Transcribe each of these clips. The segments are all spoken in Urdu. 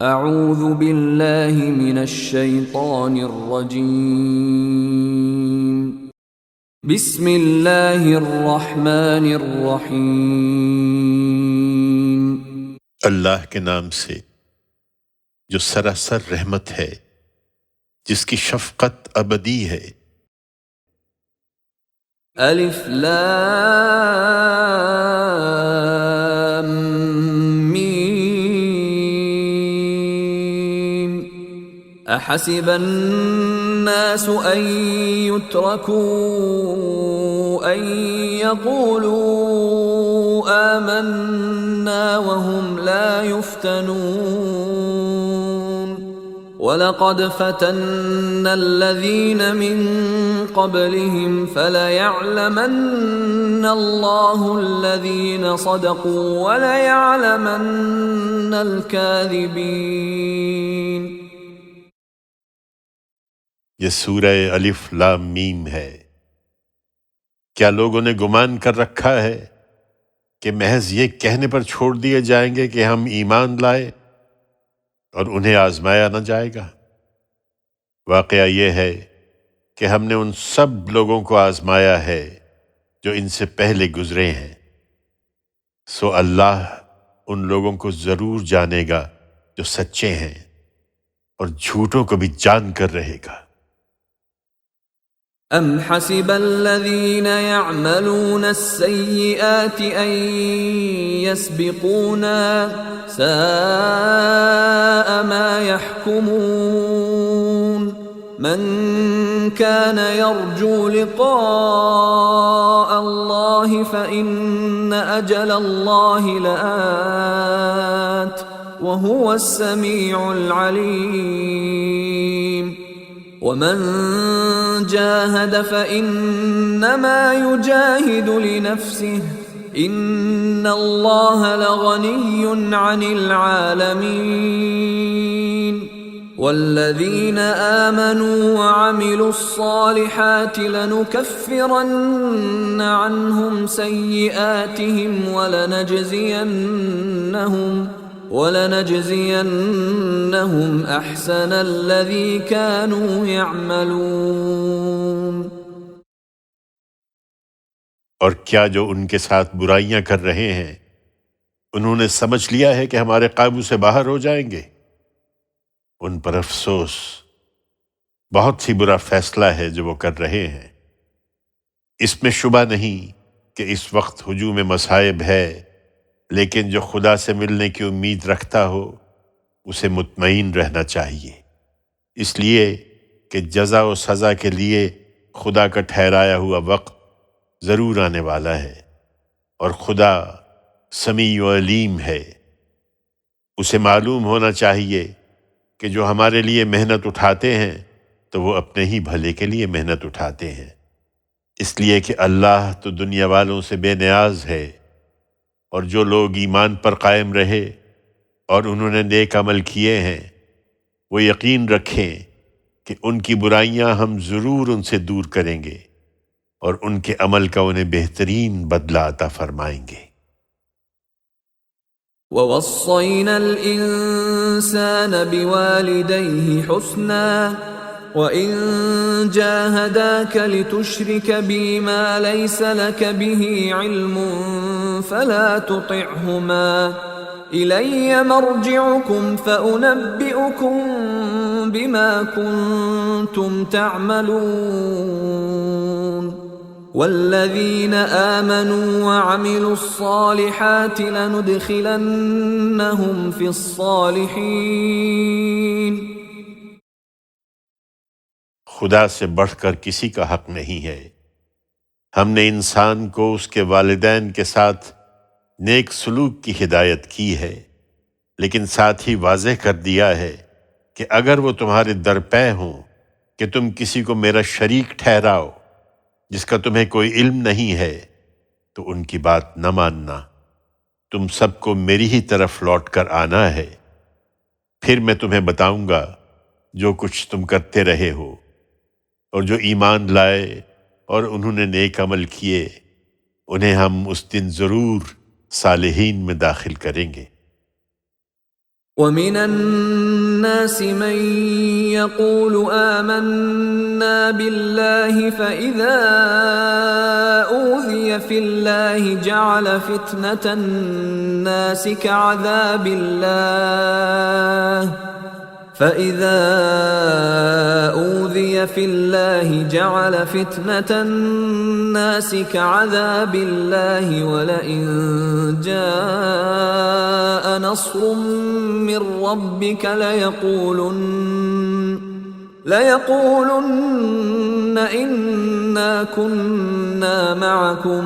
اعوذ باللہ من الشیطان الرجیم بسم اللہ الرحمن الرحیم اللہ کے نام سے جو سراسر رحمت ہے، جس کی شفقت ابدی ہے۔ الف لام میم احسب الناس ان يتركوا ان يقولوا آمنا وهم لا يفتنون وَلَقَدْ فَتَنَّا الَّذِينَ مِن قَبْلِهِمْ فَلَيَعْلَمَنَّ اللَّهُ الَّذِينَ صَدَقُوا وَلَيَعْلَمَنَّ الْكَاذِبِينَ۔ یہ سورہ الف لام میم ہے۔ کیا لوگوں نے گمان کر رکھا ہے کہ محض یہ کہنے پر چھوڑ دیے جائیں گے کہ ہم ایمان لائے اور انہیں آزمایا نہ جائے گا؟ واقعہ یہ ہے کہ ہم نے ان سب لوگوں کو آزمایا ہے جو ان سے پہلے گزرے ہیں، سو اللہ ان لوگوں کو ضرور جانے گا جو سچے ہیں، اور جھوٹوں کو بھی جان کر رہے گا۔ ام حسب الذين يعملون السيئات ان يسبقونا ساء ما يحكمون من كان يرجو لقاء الله فإن أجل الله لآت وهو السميع العليم ومن جاهد فإنما يجاهد لنفسه إن الله لغني عن العالمين والذين آمنوا وعملوا الصالحات لنكفرن عنهم سيئاتهم ولنجزينهم احسن الذي كانوا يعملون۔ اور کیا جو ان کے ساتھ برائیاں کر رہے ہیں انہوں نے سمجھ لیا ہے کہ ہمارے قابو سے باہر ہو جائیں گے؟ ان پر افسوس، بہت ہی برا فیصلہ ہے جو وہ کر رہے ہیں۔ اس میں شبہ نہیں کہ اس وقت ہجوم مصائب ہے، لیکن جو خدا سے ملنے کی امید رکھتا ہو اسے مطمئن رہنا چاہیے، اس لیے کہ جزا و سزا کے لیے خدا کا ٹھہرایا ہوا وقت ضرور آنے والا ہے، اور خدا سمیع و علیم ہے۔ اسے معلوم ہونا چاہیے کہ جو ہمارے لیے محنت اٹھاتے ہیں تو وہ اپنے ہی بھلے کے لیے محنت اٹھاتے ہیں، اس لیے کہ اللہ تو دنیا والوں سے بے نیاز ہے۔ اور جو لوگ ایمان پر قائم رہے اور انہوں نے نیک عمل کیے ہیں، وہ یقین رکھیں کہ ان کی برائیاں ہم ضرور ان سے دور کریں گے، اور ان کے عمل کا انہیں بہترین بدلہ عطا فرمائیں گے۔ وَوَصَّيْنَا الْإِنسَانَ بِوَالِدَيْهِ حُسْنًا وَإِن جَاهَدَاكَ لِتُشْرِكَ بِي مَا لَيْسَ لَكَ بِهِ عِلْمٌ فَلَا تُطِعْهُمَا إِلَيَّ مَرْجِعُكُمْ فَأُنَبِّئُكُم بِمَا كُنتُمْ تَعْمَلُونَ وَالَّذِينَ آمَنُوا وَعَمِلُوا الصَّالِحَاتِ لَنُدْخِلَنَّهُمْ فِي الصَّالِحِينَ۔ خدا سے بڑھ کر کسی کا حق نہیں ہے۔ ہم نے انسان کو اس کے والدین کے ساتھ نیک سلوک کی ہدایت کی ہے، لیکن ساتھ ہی واضح کر دیا ہے کہ اگر وہ تمہارے درپے ہوں کہ تم کسی کو میرا شریک ٹھہراؤ جس کا تمہیں کوئی علم نہیں ہے، تو ان کی بات نہ ماننا۔ تم سب کو میری ہی طرف لوٹ کر آنا ہے، پھر میں تمہیں بتاؤں گا جو کچھ تم کرتے رہے ہو۔ اور جو ایمان لائے اور انہوں نے نیک عمل کیے، انہیں ہم اس دن ضرور صالحین میں داخل کریں گے۔ وَمِنَ النَّاسِ مَن يَقُولُ آمَنَّا بِاللَّهِ فَإِذَا أُوذِيَ فِي اللَّهِ جَعَلَ فِتْنَةَ النَّاسِ كَعَذَابِ اللَّهِ فَإِذَا أُوذِيَ فِي اللَّهِ جَعَلَ فِتْنَةَ النَّاسِ كَعَذَابِ اللَّهِ وَلَئِن جَاءَ نَصْرٌ مِّن رَّبِّكَ لَيَقُولُنَّ إِنَّا كُنَّا مَعَكُمْ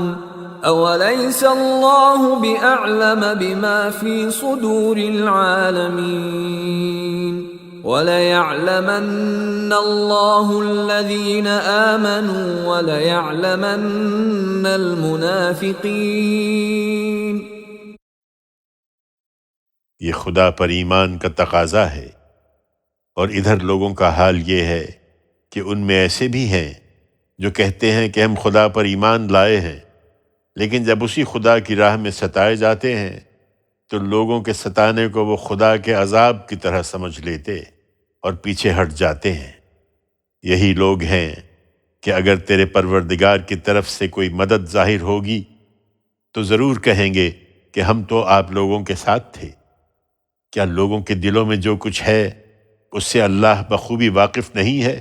أَوَلَيْسَ اللَّهُ بِأَعْلَمَ بِمَا فِي صُدُورِ الْعَالَمِينَ وَلَيَعْلَمَنَّ اللَّهُ الَّذِينَ آمَنُوا وَلَيَعْلَمَنَّ الْمُنَافِقِينَ۔ یہ خدا پر ایمان کا تقاضا ہے، اور ادھر لوگوں کا حال یہ ہے کہ ان میں ایسے بھی ہیں جو کہتے ہیں کہ ہم خدا پر ایمان لائے ہیں، لیکن جب اسی خدا کی راہ میں ستائے جاتے ہیں تو لوگوں کے ستانے کو وہ خدا کے عذاب کی طرح سمجھ لیتے اور پیچھے ہٹ جاتے ہیں۔ یہی لوگ ہیں کہ اگر تیرے پروردگار کی طرف سے کوئی مدد ظاہر ہوگی تو ضرور کہیں گے کہ ہم تو آپ لوگوں کے ساتھ تھے۔ کیا لوگوں کے دلوں میں جو کچھ ہے اس سے اللہ بخوبی واقف نہیں ہے؟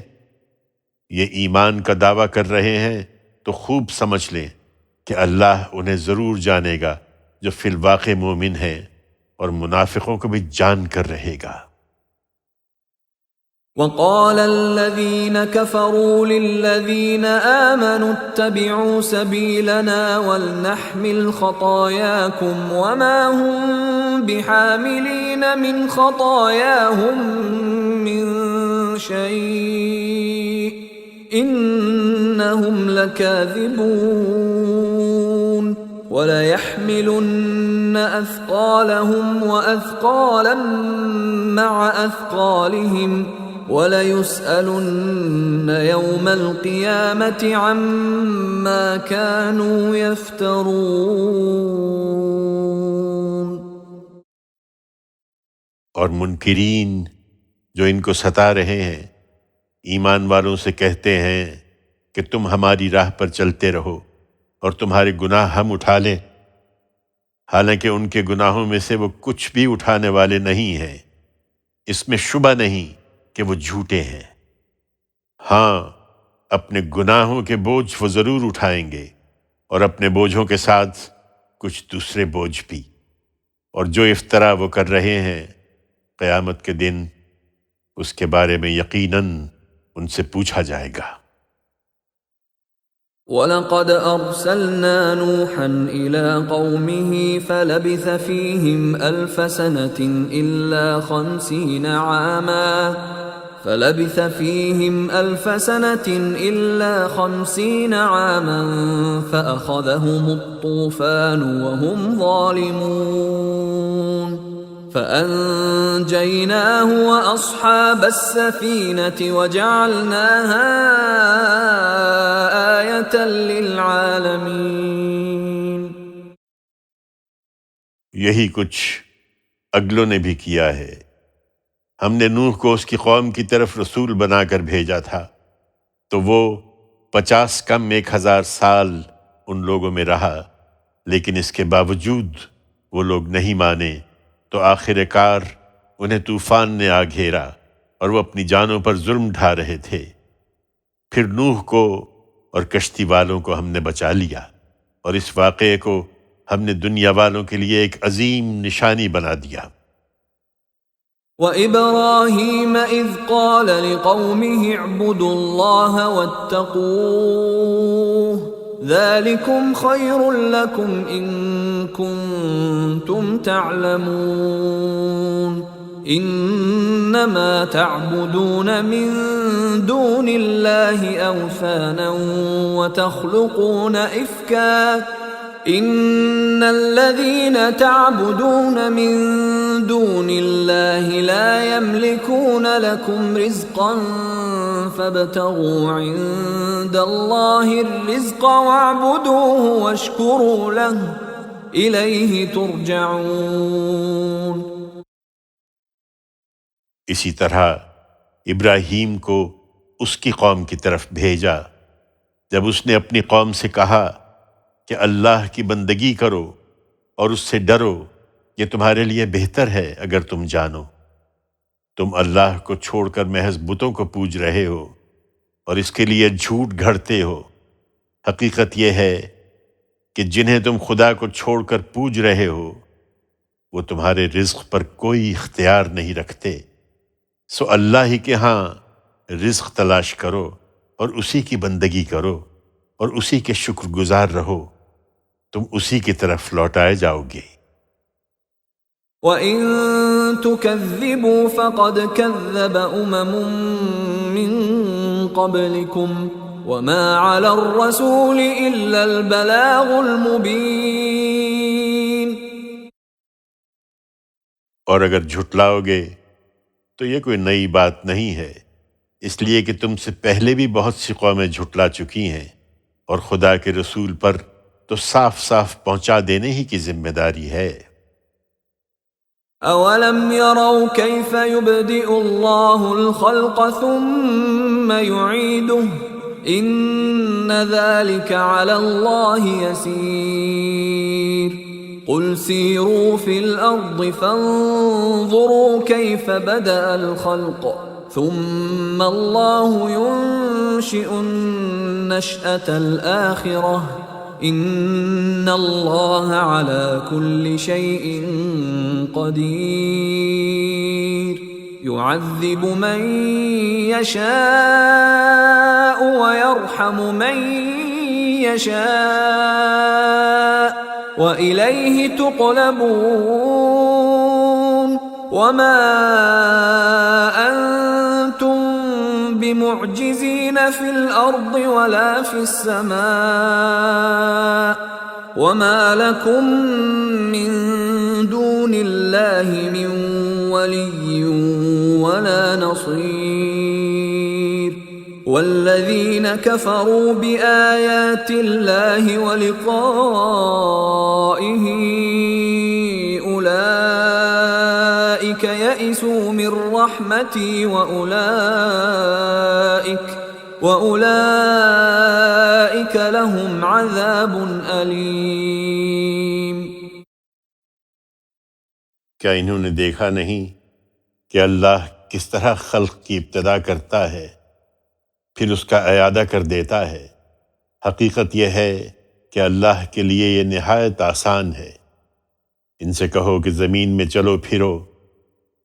یہ ایمان کا دعویٰ کر رہے ہیں تو خوب سمجھ لیں کہ اللہ انہیں ضرور جانے گا جو فی الواقع مومن ہیں، اور منافقوں کو بھی جان کر رہے گا۔ وَقَالَ الَّذِينَ كَفَرُوا لِلَّذِينَ آمَنُوا اتَّبِعُوا سَبِيلَنَا وَلْنَحْمِلْ خَطَايَاكُمْ وَمَا هُمْ بِحَامِلِينَ مِنْ خَطَايَاهُمْ مِنْ شَيْءٍ إِنَّهُمْ لَكَاذِبُونَ وَلَيَحْمِلُنَّ أَثْقَالَهُمْ وَأَثْقَالًا مَعَ أَثْقَالِهِمْ وَلَيُسْأَلُنَّ يَوْمَ الْقِيَامَةِ عَمَّا كَانُوا يَفْتَرُونَ۔ اور منکرین جو ان کو ستا رہے ہیں ایمان والوں سے کہتے ہیں کہ تم ہماری راہ پر چلتے رہو اور تمہارے گناہ ہم اٹھا لیں، حالانکہ ان کے گناہوں میں سے وہ کچھ بھی اٹھانے والے نہیں ہیں۔ اس میں شبہ نہیں کہ وہ جھوٹے ہیں۔ ہاں، اپنے گناہوں کے بوجھ وہ ضرور اٹھائیں گے، اور اپنے بوجھوں کے ساتھ کچھ دوسرے بوجھ بھی، اور جو افطرا وہ کر رہے ہیں قیامت کے دن اس کے بارے میں یقیناً ان سے پوچھا جائے گا۔ وَلَقَدْ أَرْسَلْنَا نُوحًا إِلَىٰ قَوْمِهِ فَلَبِثَ فِيهِمْ أَلْفَ سَنَةٍ إِلَّا 50 عَامًا فَأَخَذَهُمُ الطُّوفَانُ وَهُمْ ظَالِمُونَ فَأَنجَيْنَاهُ وَأَصْحَابَ السَّفِينَةِ وَجَعَلْنَاهَا آيَةً لِلْعَالَمِينَ۔ یہی کچھ اگلوں نے بھی کیا ہے۔ ہم نے نوح کو اس کی قوم کی طرف رسول بنا کر بھیجا تھا، تو وہ 50 کم 1000 سال ان لوگوں میں رہا، لیکن اس کے باوجود وہ لوگ نہیں مانے، تو آخر کار انہیں طوفان نے آ گھیرا اور وہ اپنی جانوں پر ظلم ڈھا رہے تھے۔ پھر نوح کو اور کشتی والوں کو ہم نے بچا لیا، اور اس واقعے کو ہم نے دنیا والوں کے لیے ایک عظیم نشانی بنا دیا۔ وَإِبْرَاهِيمَ إِذْ قَالَ لِقَوْمِهِ اعْبُدُوا اللَّهَ وَاتَّقُوهُ ذَلِكُمْ خَيْرٌ لَكُمْ إِن كُنتُمْ تَعْلَمُونَ إِنَّمَا تَعْبُدُونَ مِن دُونِ اللَّهِ أَوْثَانًا وَتَخْلُقُونَ إِفْكًا إِنَّ الَّذِينَ تَعْبُدُونَ مِن دُونِ اللَّهِ لَا يَمْلِكُونَ لَكُمْ رِزْقًا فَابْتَغُوا عِندَ اللَّهِ الرِّزْقَ وَاعْبُدُوهُ وَاشْكُرُوا لَهُ إِلَيْهِ تُرْجَعُونَ۔ اسی طرح ابراہیم کو اس کی قوم کی طرف بھیجا جب اس نے اپنی قوم سے کہا کہ اللہ کی بندگی کرو اور اس سے ڈرو، یہ تمہارے لیے بہتر ہے اگر تم جانو۔ تم اللہ کو چھوڑ کر محض بتوں کو پوج رہے ہو اور اس کے لیے جھوٹ گھڑتے ہو۔ حقیقت یہ ہے کہ جنہیں تم خدا کو چھوڑ کر پوج رہے ہو وہ تمہارے رزق پر کوئی اختیار نہیں رکھتے، سو اللہ ہی کے ہاں رزق تلاش کرو اور اسی کی بندگی کرو اور اسی کے شکر گزار رہو، تم اسی کی طرف لوٹائے جاؤ گے۔ وَإِن تُكَذِّبُوا فَقَدْ كَذَّبَ أُمَمٌ مِّن قَبْلِكُمْ وَمَا عَلَى الرَّسُولِ إِلَّا الْبَلَاغُ الْمُبِينُ۔ اور اگر جھٹلاؤ گے تو یہ کوئی نئی بات نہیں ہے، اس لیے کہ تم سے پہلے بھی بہت سی قومیں جھٹلا چکی ہیں، اور خدا کے رسول پر تو صاف صاف پہنچا دینے ہی کی ذمہ داری ہے۔ أَوَلَمْ يَرَوْا كَيْفَ يُبْدِئُ اللَّهُ الْخَلْقَ ثُمَّ يُعِيدُهُ إِنَّ ذَلِكَ عَلَى اللَّهِ يَسِيرٌ قُلْ سِيرُوا فِي الْأَرْضِ فَانظُرُوا كَيْفَ بَدَأَ الْخَلْقَ ثُمَّ اللَّهُ يُنشِئُ النَّشْأَةَ الْآخِرَةَ إِنَّ اللَّهَ عَلَى كُلِّ شَيْءٍ قَدِيرٌ يُعَذِّبُ مَن يَشَاءُ وَيَرْحَمُ مَن يَشَاءُ وَإِلَيْهِ تُقْلَبُونَ وَمَا أَنتُم بِمُعْجِزِينَ فِي الْأَرْضِ وَلَا فِي السَّمَاءِ وَمَا لَكُم مِّن دُونِ اللَّهِ مِن وَلِيٍّ وَلَا نَصِيرٍ وَالَّذِينَ كَفَرُوا بِآيَاتِ اللَّهِ وَلِقَائِهِ أُولَئِكَ يَئِسُوا مِن رَّحْمَتِي وَأُولَئِكَ لَهُمْ عَذَابٌ أَلِيمٌ۔ کیا انہوں نے دیکھا نہیں کہ اللہ کس طرح خلق کی ابتدا کرتا ہے پھر اس کا اعادہ کر دیتا ہے؟ حقیقت یہ ہے کہ اللہ کے لیے یہ نہایت آسان ہے۔ ان سے کہو کہ زمین میں چلو پھرو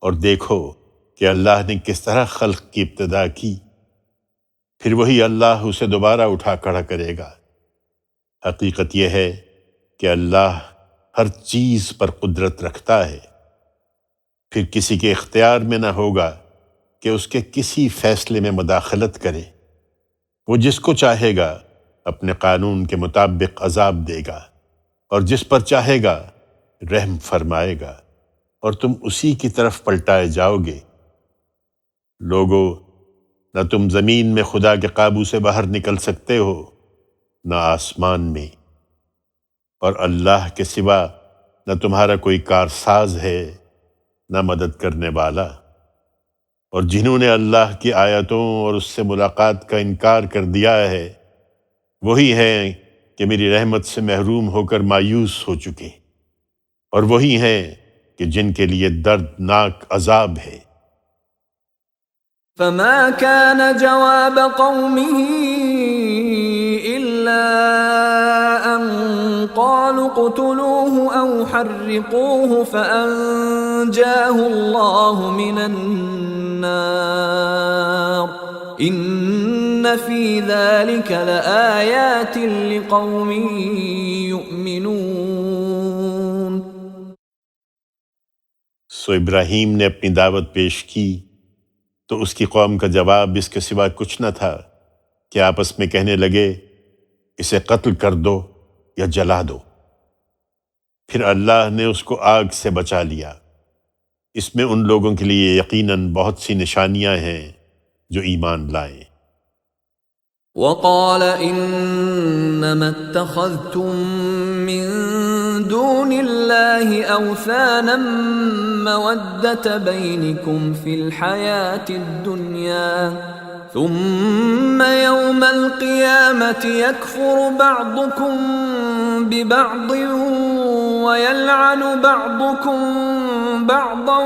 اور دیکھو کہ اللہ نے کس طرح خلق کی ابتدا کی، پھر وہی اللہ اسے دوبارہ اٹھا کھڑا کرے گا۔ حقیقت یہ ہے کہ اللہ ہر چیز پر قدرت رکھتا ہے، پھر کسی کے اختیار میں نہ ہوگا کہ اس کے کسی فیصلے میں مداخلت کرے۔ وہ جس کو چاہے گا اپنے قانون کے مطابق عذاب دے گا اور جس پر چاہے گا رحم فرمائے گا، اور تم اسی کی طرف پلٹائے جاؤ گے۔ لوگو، نہ تم زمین میں خدا کے قابو سے باہر نکل سکتے ہو نہ آسمان میں، اور اللہ کے سوا نہ تمہارا کوئی کارساز ہے نہ مدد کرنے والا۔ اور جنہوں نے اللہ کی آیتوں اور اس سے ملاقات کا انکار کر دیا ہے وہی ہیں کہ میری رحمت سے محروم ہو کر مایوس ہو چکے، اور وہی ہیں کہ جن کے لیے دردناک عذاب ہے۔ فما كان جواب قومه إلا أن قالوا اقتلوه أو حرقوه فأنجاه الله من النار إن في ذلك لآيات لقوم يؤمنون۔ سو ابراہیم نے اپنی دعوت پیش کی تو اس کی قوم کا جواب اس کے سوا کچھ نہ تھا کہ آپس میں کہنے لگے اسے قتل کر دو یا جلا دو۔ پھر اللہ نے اس کو آگ سے بچا لیا۔ اس میں ان لوگوں کے لیے یقیناً بہت سی نشانیاں ہیں جو ایمان لائیں۔ وقال انما اتخذتم من دون الله أوثانا مودة بينكم في الحياة الدنيا ثم يوم القيامة يكفر بعضكم ببعض ويلعن بعضكم بعضا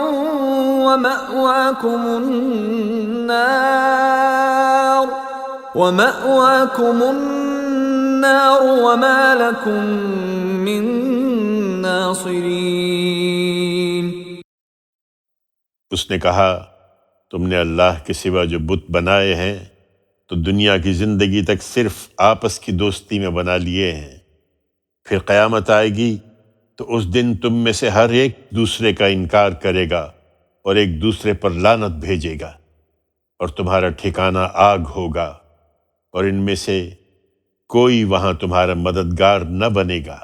ومأواكم النار وما لكم من ناصرین۔ اس نے کہا تم نے اللہ کے سوا جو بت بنائے ہیں تو دنیا کی زندگی تک صرف آپس کی دوستی میں بنا لیے ہیں، پھر قیامت آئے گی تو اس دن تم میں سے ہر ایک دوسرے کا انکار کرے گا اور ایک دوسرے پر لعنت بھیجے گا، اور تمہارا ٹھکانہ آگ ہوگا، اور ان میں سے کوئی وہاں تمہارا مددگار نہ بنے گا۔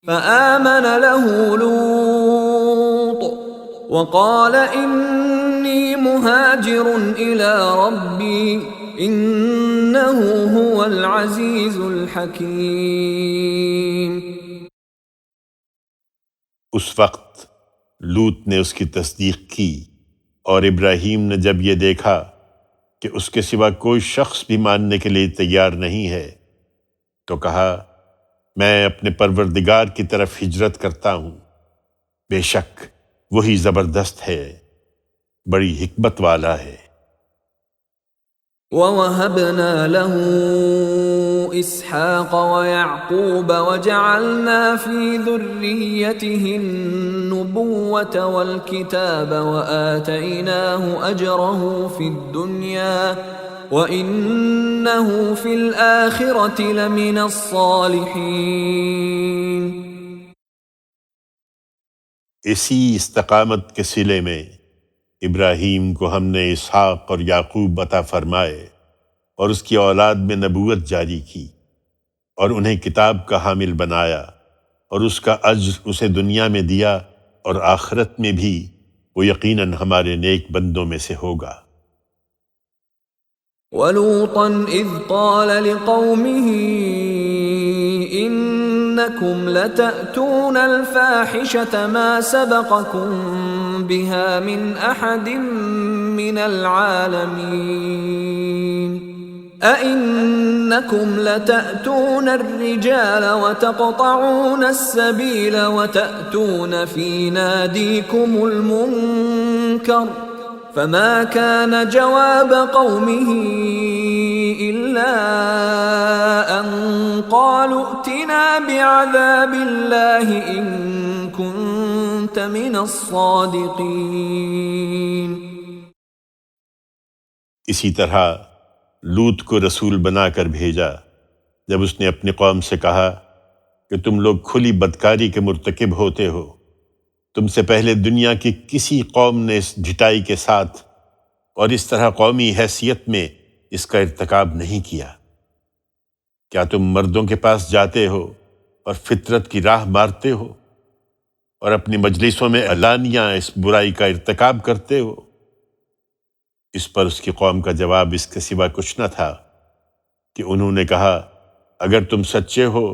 فآمن له لوط وقال إني مهاجر إلى ربي إنه هو العزيز الحكيم۔ اس وقت لوط نے اس کی تصدیق کی، اور ابراہیم نے جب یہ دیکھا کہ اس کے سوا کوئی شخص بھی ماننے کے لیے تیار نہیں ہے تو کہا میں اپنے پروردگار کی طرف ہجرت کرتا ہوں، بے شک وہی زبردست ہے، بڑی حکمت والا ہے۔ وَوَهَبْنَا لَهُ إِسْحَاقَ وَيَعْقُوبَ وَجَعَلْنَا فِي ذُرِّيَّتِهِ النُّبُوَّةَ وَالْكِتَابَ وَآتَيْنَاهُ أَجْرَهُ فِي الدُّنْيَا وَإِنَّهُ فِي الْآخِرَةِ لَمِنَ الصَّالِحِينَ۔ اسی استقامت کے صلے میں ابراہیم کو ہم نے اسحاق اور یعقوب عطا فرمائے اور اس کی اولاد میں نبوت جاری کی اور انہیں کتاب کا حامل بنایا، اور اس کا اجر اسے دنیا میں دیا اور آخرت میں بھی وہ یقیناً ہمارے نیک بندوں میں سے ہوگا۔ وَلُوطًا إِذْ قَالَ لِقَوْمِهِ إِنَّكُمْ لَتَأْتُونَ الْفَاحِشَةَ مَا سَبَقَكُمْ بِهَا مِنْ أَحَدٍ مِّنَ الْعَالَمِينَ أَإِنَّكُمْ لَتَأْتُونَ الرِّجَالَ وَتَقْطَعُونَ السَّبِيلَ وَتَأْتُونَ فِي نَادِيكُمُ الْمُنكَرَ فما كان جواب قومه إلا أن قالوا ائتنا بعذاب الله إن كنت من الصادقين۔ اسی طرح لوط کو رسول بنا کر بھیجا جب اس نے اپنی قوم سے کہا کہ تم لوگ کھلی بدکاری کے مرتکب ہوتے ہو، تم سے پہلے دنیا کی کسی قوم نے اس ڈھٹائی کے ساتھ اور اس طرح قومی حیثیت میں اس کا ارتکاب نہیں کیا۔ کیا تم مردوں کے پاس جاتے ہو اور فطرت کی راہ مارتے ہو اور اپنی مجلسوں میں علانیہ اس برائی کا ارتکاب کرتے ہو؟ اس پر اس کی قوم کا جواب اس کے سوا کچھ نہ تھا کہ انہوں نے کہا اگر تم سچے ہو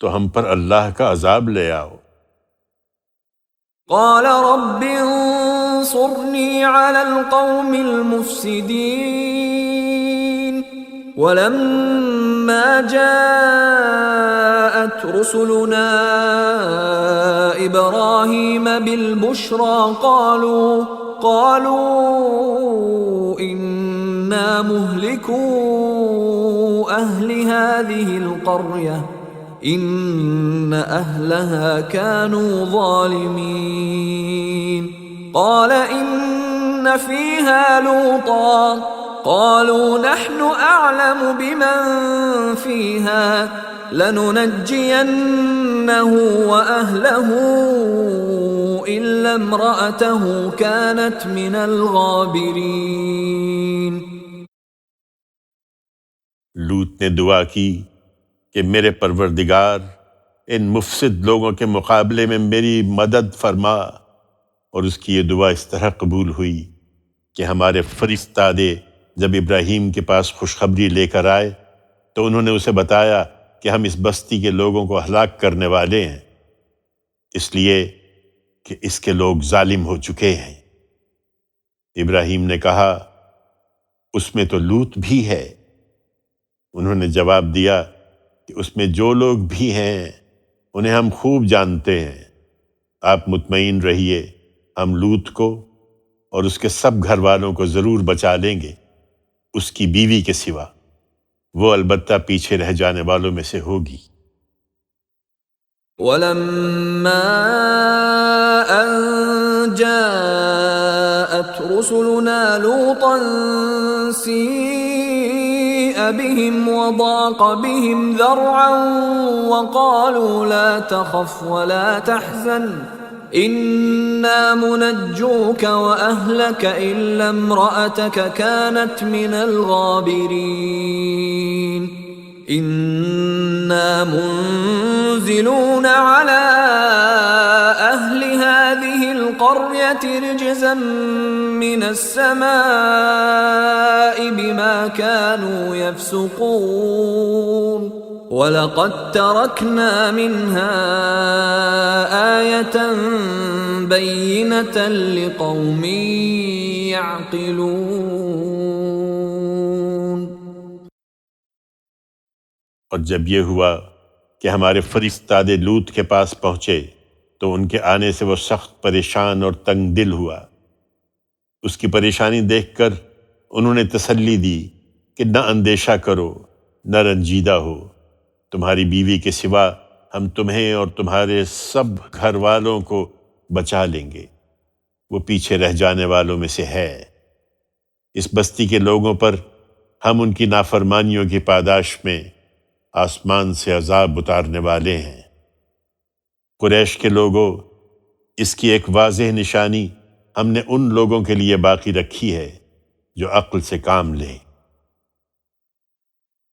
تو ہم پر اللہ کا عذاب لے آؤ۔ قال رب انصرني على القوم المفسدين ولما جاءت رسلنا إبراهيم بالبشرى قالوا إنا مهلكو أهل هذه القرية إن أهلها كانوا ظالمين قال إن فيها لوطا قالوا نحن أعلم بمن فيها لننجينه وأهله إلا امرأته كانت من الغابرين۔ لوط نے دعا کی کہ میرے پروردگار ان مفسد لوگوں کے مقابلے میں میری مدد فرما، اور اس کی یہ دعا اس طرح قبول ہوئی کہ ہمارے فرستادے جب ابراہیم کے پاس خوشخبری لے کر آئے تو انہوں نے اسے بتایا کہ ہم اس بستی کے لوگوں کو ہلاک کرنے والے ہیں، اس لیے کہ اس کے لوگ ظالم ہو چکے ہیں۔ ابراہیم نے کہا اس میں تو لوط بھی ہے۔ انہوں نے جواب دیا کہ اس میں جو لوگ بھی ہیں انہیں ہم خوب جانتے ہیں، آپ مطمئن رہیے، ہم لوط کو اور اس کے سب گھر والوں کو ضرور بچا لیں گے، اس کی بیوی کے سوا، وہ البتہ پیچھے رہ جانے والوں میں سے ہوگی۔ وَلَمَّا أَن جَاءَتْ رُسُلُنَا لُوطًا سِيءَ بِهِمْ وَضَاقَ بِهِمْ ذَرْعًا وَقَالُوا لَا تَخَفْ وَلَا تَحْزَنْ إِنَّا مُنَجُّوكَ وَأَهْلَكَ إِلَّا امْرَأَتَكَ كَانَتْ مِنَ الْغَابِرِينَ إِنَّا مُنزِلُونَ عَلَى أَهْلِ هَذِهِ الْقَرْيَةِ رِجْزًا مِّنَ السَّمَاءِ بِمَا كَانُوا يَفْسُقُونَ وَلَقَدْ تَرَكْنَا مِنْهَا آيَةً بَيِّنَةً لِقَوْمٍ يَعْقِلُونَ۔ اور جب یہ ہوا کہ ہمارے فرستادے لوط کے پاس پہنچے تو ان کے آنے سے وہ سخت پریشان اور تنگ دل ہوا۔ اس کی پریشانی دیکھ کر انہوں نے تسلی دی کہ نہ اندیشہ کرو، نہ رنجیدہ ہو، تمہاری بیوی کے سوا ہم تمہیں اور تمہارے سب گھر والوں کو بچا لیں گے، وہ پیچھے رہ جانے والوں میں سے ہے۔ اس بستی کے لوگوں پر ہم ان کی نافرمانیوں کی پاداش میں آسمان سے عذاب اتارنے والے ہیں۔ قریش کے لوگوں، اس کی ایک واضح نشانی ہم نے ان لوگوں کے لیے باقی رکھی ہے جو عقل سے کام لیں۔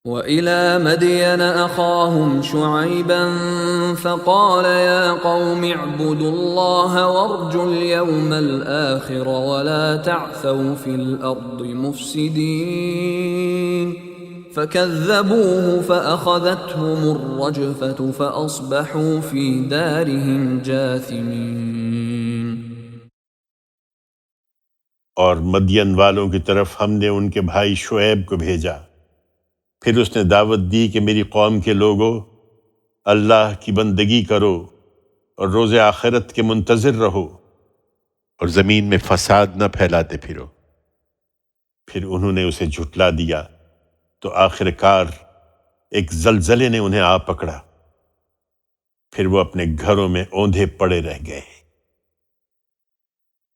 وَإِلَى مَدْيَنَ أَخَاهُمْ شُعَيْبًا فَقَالَ يَا قَوْمِ اعْبُدُوا اللَّهَ وَارْجُوا الْيَوْمَ الْآخِرَ وَلَا تَعْثَوْا فِي الْأَرْضِ مُفْسِدِينَ فَكَذَّبُوهُ فَأَخَذَتْهُمُ الرَّجْفَةُ فَأَصْبَحُوا فِي دَارِهِمْ جَاثِمِينَ۔ اور مدین والوں کی طرف ہم نے ان کے بھائی شعیب کو بھیجا، پھر اس نے دعوت دی کہ میری قوم کے لوگوں، اللہ کی بندگی کرو اور روز آخرت کے منتظر رہو اور زمین میں فساد نہ پھیلاتے پھرو۔ پھر انہوں نے اسے جھٹلا دیا تو آخر کار ایک زلزلے نے انہیں آ پکڑا، پھر وہ اپنے گھروں میں اوندھے پڑے رہ گئے۔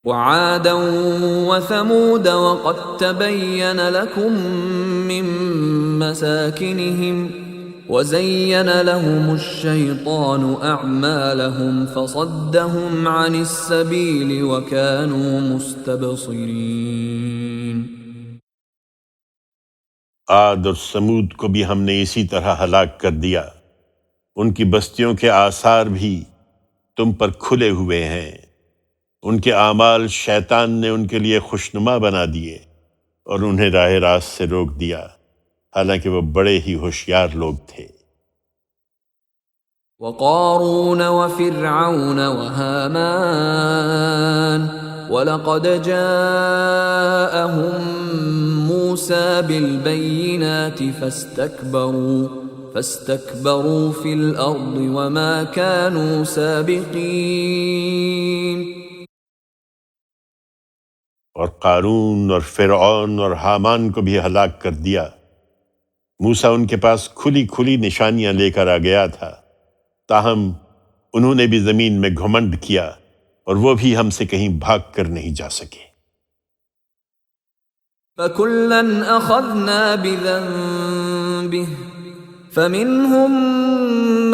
وَعَادًا وَثَمُودَ وَقَدْ تَبَيَّنَ لَكُم مِّن مَّسَاكِنِهِمْ وَزَيَّنَ لَهُمُ الشَّيْطَانُ أَعْمَالَهُمْ فَصَدَّهُمْ عَنِ السَّبِيلِ وَكَانُوا مُسْتَبْصِرِينَ۔ عاد اور سمود کو بھی ہم نے اسی طرح ہلاک کر دیا، ان کی بستیوں کے آثار بھی تم پر کھلے ہوئے ہیں، ان کے اعمال شیطان نے ان کے لیے خوشنما بنا دیے اور انہیں راہ راست سے روک دیا، حالانکہ وہ بڑے ہی ہوشیار لوگ تھے۔ وَقَارُونَ وَفِرْعَوْنَ وَهَامَانَ وَلَقَدْ جَاءَهُم مُوسَى بِالْبَيِّنَاتِ فَاسْتَكْبَرُوا فِي الْأَرْضِ وَمَا كَانُوا سَابِقِينَ۔ اور قارون اور فرعون اور حامان کو بھی ہلاک کر دیا۔ موسیٰ ان کے پاس کھلی کھلی نشانیاں لے کر آ گیا تھا، تاہم انہوں نے بھی زمین میں گھمنڈ کیا اور وہ بھی ہم سے کہیں بھاگ کر نہیں جا سکے۔ فَكُلًّا أَخَذْنَا بِذَنبِهِ فَمِنْهُمْ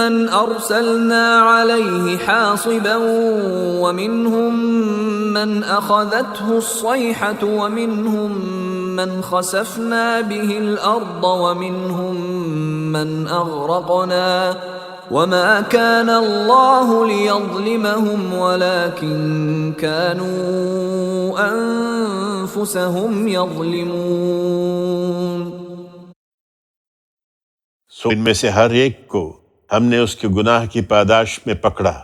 مَنْ أَرْسَلْنَا عَلَيْهِ حَاصِبًا وَمِنْهُمْ مَنْ أَخَذَتْهُ الصَّيْحَةُ وَمِنْهُمْ مَنْ خَسَفْنَا بِهِ الْأَرْضَ وَمِنْهُمْ مَنْ أَغْرَقْنَا وَمَا كَانَ اللَّهُ لِيَظْلِمَهُمْ وَلَكِنْ كَانُوا أَنفُسَهُمْ يَظْلِمُونَ۔ سو ان میں سے ہر ایک کو ہم نے اس کے گناہ کی پاداش میں پکڑا۔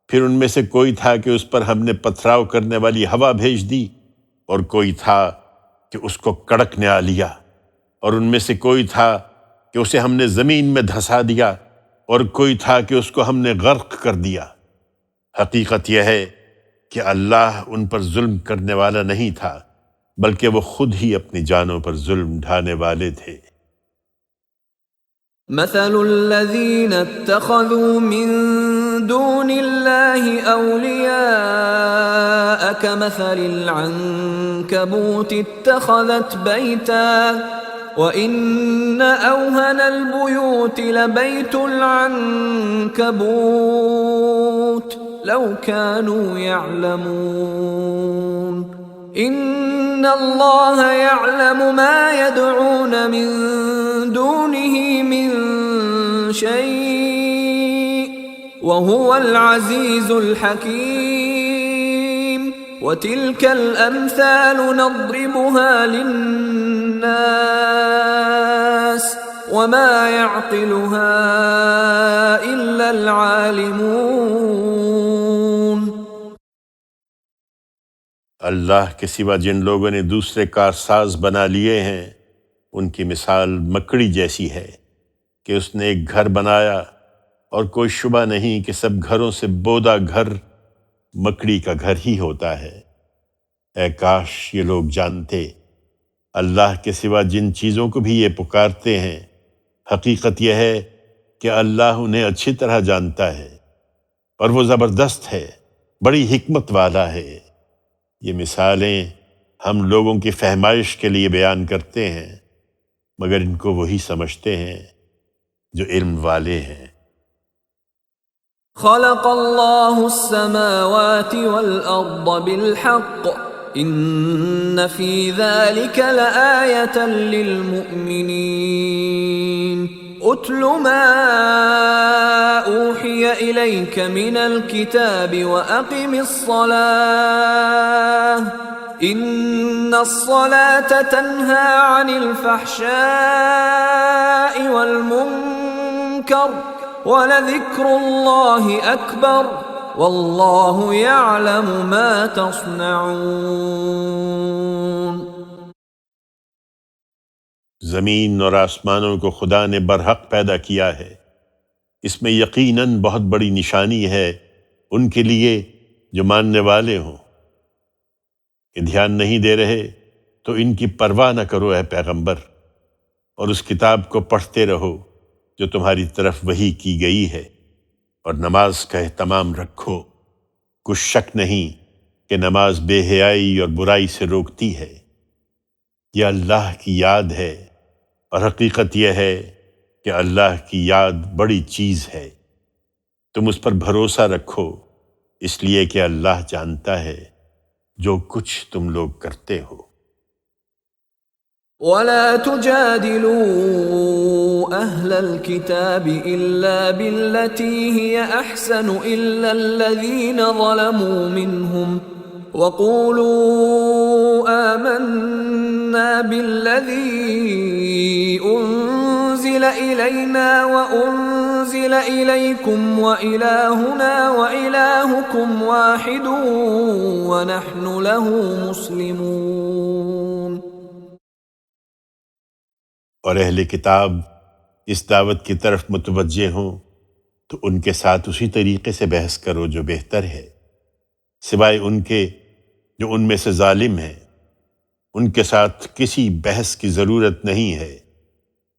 پھر ان میں سے کوئی تھا کہ اس پر ہم نے پتھراؤ کرنے والی ہوا بھیج دی، اور کوئی تھا کہ اس کو کڑک نے آ لیا، اور ان میں سے کوئی تھا کہ اسے ہم نے زمین میں دھسا دیا، اور کوئی تھا کہ اس کو ہم نے غرق کر دیا۔ حقیقت یہ ہے کہ اللہ ان پر ظلم کرنے والا نہیں تھا، بلکہ وہ خود ہی اپنی جانوں پر ظلم ڈھانے والے تھے۔ مثل الذين اتخذوا من دون الله أولياء كمثل العنكبوت اتخذت بيتا وإن أوهن البيوت لبيت العنكبوت لو كانوا يعلمون إن الله يعلم ما يدعون من دونه من شيء وهو العزيز الحكيم وتلك الأمثال نضربها للناس وما يعقلها إلا العالمون۔ اللہ کے سوا جن لوگوں نے دوسرے کارساز بنا لیے ہیں ان کی مثال مکڑی جیسی ہے کہ اس نے ایک گھر بنایا، اور کوئی شبہ نہیں کہ سب گھروں سے بودا گھر مکڑی کا گھر ہی ہوتا ہے۔ اے کاش یہ لوگ جانتے۔ اللہ کے سوا جن چیزوں کو بھی یہ پکارتے ہیں، حقیقت یہ ہے کہ اللہ انہیں اچھی طرح جانتا ہے، اور وہ زبردست ہے، بڑی حکمت والا ہے۔ یہ مثالیں ہم لوگوں کی فہمائش کے لیے بیان کرتے ہیں، مگر ان کو وہی سمجھتے ہیں جو علم والے ہیں۔ خلق اللہ السماوات والارض بالحق ان فی ذلک لآیۃ للمؤمنین اتل ما اوحی الیک من الکتاب واقم الصلاة ان الصلاة تنہى عن الفحشاء والمنکر وَلَذِكْرُ اللَّهِ أَكْبَرُ وَاللَّهُ يَعْلَمُ مَا تَصْنَعُونَ۔ زمین اور آسمانوں کو خدا نے برحق پیدا کیا ہے، اس میں یقیناً بہت بڑی نشانی ہے ان کے لیے جو ماننے والے ہوں۔ کہ دھیان نہیں دے رہے تو ان کی پرواہ نہ کرو اے پیغمبر، اور اس کتاب کو پڑھتے رہو جو تمہاری طرف وحی کی گئی ہے، اور نماز کا اہتمام رکھو۔ کچھ شک نہیں کہ نماز بے حیائی اور برائی سے روکتی ہے۔ یہ اللہ کی یاد ہے، اور حقیقت یہ ہے کہ اللہ کی یاد بڑی چیز ہے۔ تم اس پر بھروسہ رکھو، اس لیے کہ اللہ جانتا ہے جو کچھ تم لوگ کرتے ہو۔ وَلَا تُجَادِلُوا أَهْلَ الْكِتَابِ إِلَّا بِالَّتِي هِيَ أَحْسَنُ إِلَّا الَّذِينَ ظَلَمُوا مِنْهُمْ وَقُولُوا آمَنَّا بِالَّذِي أُنزِلَ إِلَيْنَا وَأُنزِلَ إِلَيْكُمْ وَإِلَٰهُنَا وَإِلَٰهُكُمْ وَاحِدٌ وَنَحْنُ لَهُ مُسْلِمُونَ۔ اور اہل کتاب اس دعوت کی طرف متوجہ ہوں تو ان کے ساتھ اسی طریقے سے بحث کرو جو بہتر ہے، سوائے ان کے جو ان میں سے ظالم ہیں۔ ان کے ساتھ کسی بحث کی ضرورت نہیں ہے۔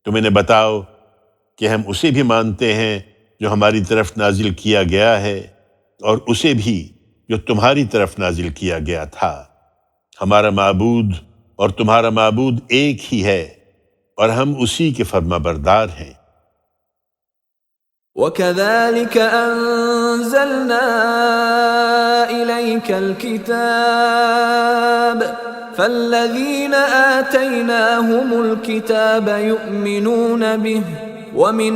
تم انہیں بتاؤ کہ ہم اسے بھی مانتے ہیں جو ہماری طرف نازل کیا گیا ہے، اور اسے بھی جو تمہاری طرف نازل کیا گیا تھا۔ ہمارا معبود اور تمہارا معبود ایک ہی ہے، اور ہم اسی کے فرما بردار ہیں۔ وَكَذَلِكَ أَنزَلْنَا إِلَيْكَ الْكِتَابَ فَالَّذِينَ آتَيْنَاهُمُ الْكِتَابَ يُؤْمِنُونَ بِهِ وَمِنْ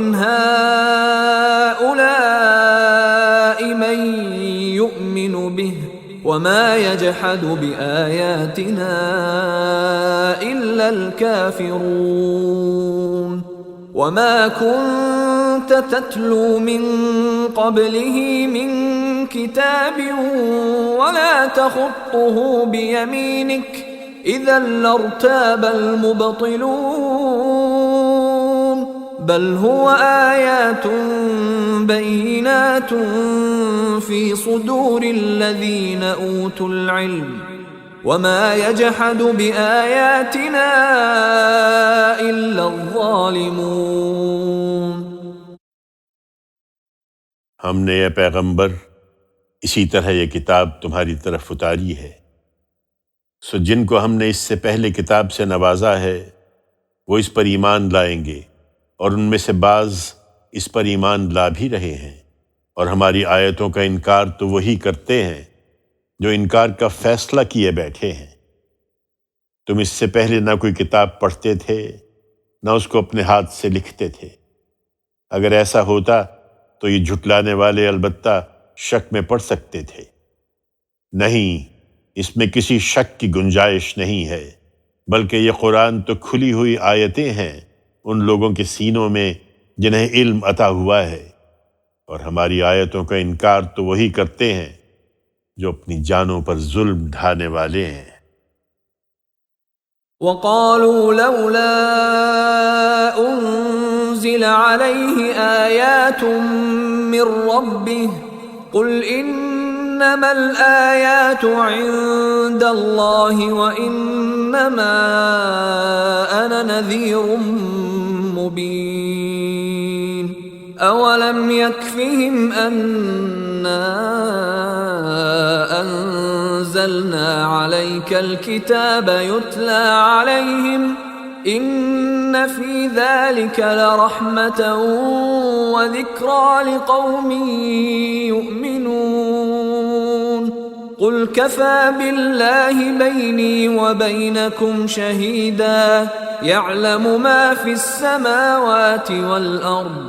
هَؤُلَاءِ مَن يُؤْمِنُ بِهِ وَمَا يَجْحَدُ بِآيَاتِنَا إِلَّا الْكَافِرُونَ۔ وما كنت تتلو من قبله من كتاب ولا تخطه بيمينك إذا لارتاب المبطلون بل هو آيات بينات في صدور الذين أوتوا العلم وما يجحد بآياتنا إلا الظالمون۔ ہم نے اے پیغمبر اسی طرح یہ کتاب تمہاری طرف اتاری ہے، سو جن کو ہم نے اس سے پہلے کتاب سے نوازا ہے وہ اس پر ایمان لائیں گے، اور ان میں سے بعض اس پر ایمان لا بھی رہے ہیں، اور ہماری آیتوں کا انکار تو وہی کرتے ہیں جو انکار کا فیصلہ کیے بیٹھے ہیں۔ تم اس سے پہلے نہ کوئی کتاب پڑھتے تھے نہ اس کو اپنے ہاتھ سے لکھتے تھے، اگر ایسا ہوتا تو یہ جھٹلانے والے البتہ شک میں پڑ سکتے تھے۔ نہیں، اس میں کسی شک کی گنجائش نہیں ہے، بلکہ یہ قرآن تو کھلی ہوئی آیتیں ہیں ان لوگوں کے سینوں میں جنہیں علم عطا ہوا ہے، اور ہماری آیتوں کا انکار تو وہی کرتے ہیں جو اپنی جانوں پر ظلم ڈھانے والے ہیں۔ وقالوا لولا أنزل عليه آيات من ربه قل إنما الآيات عند الله وإنما أنا نذير مبين أولم يكفهم أنا أنزلنا عليك الكتاب يتلى عليهم إن في ذلك لرحمة وذكرى لقوم يؤمنون قل كفى بالله بيني وبينكم شهيدا يعلم ما في السماوات والأرض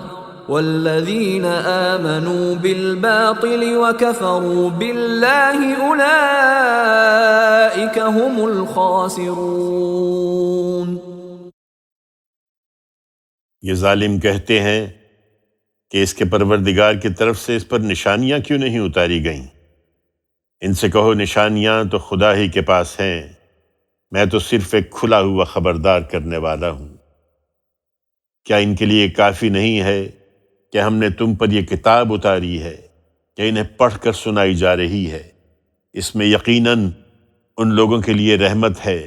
والذين آمنوا بالباطل وكفروا بالله أولئك هم الخاسرون۔ یہ ظالم کہتے ہیں کہ اس کے پروردگار کی طرف سے اس پر نشانیاں کیوں نہیں اتاری گئیں؟ ان سے کہو نشانیاں تو خدا ہی کے پاس ہیں، میں تو صرف ایک کھلا ہوا خبردار کرنے والا ہوں۔ کیا ان کے لیے کافی نہیں ہے کہ ہم نے تم پر یہ کتاب اتاری ہے کہ انہیں پڑھ کر سنائی جا رہی ہے؟ اس میں یقیناً ان لوگوں کے لیے رحمت ہے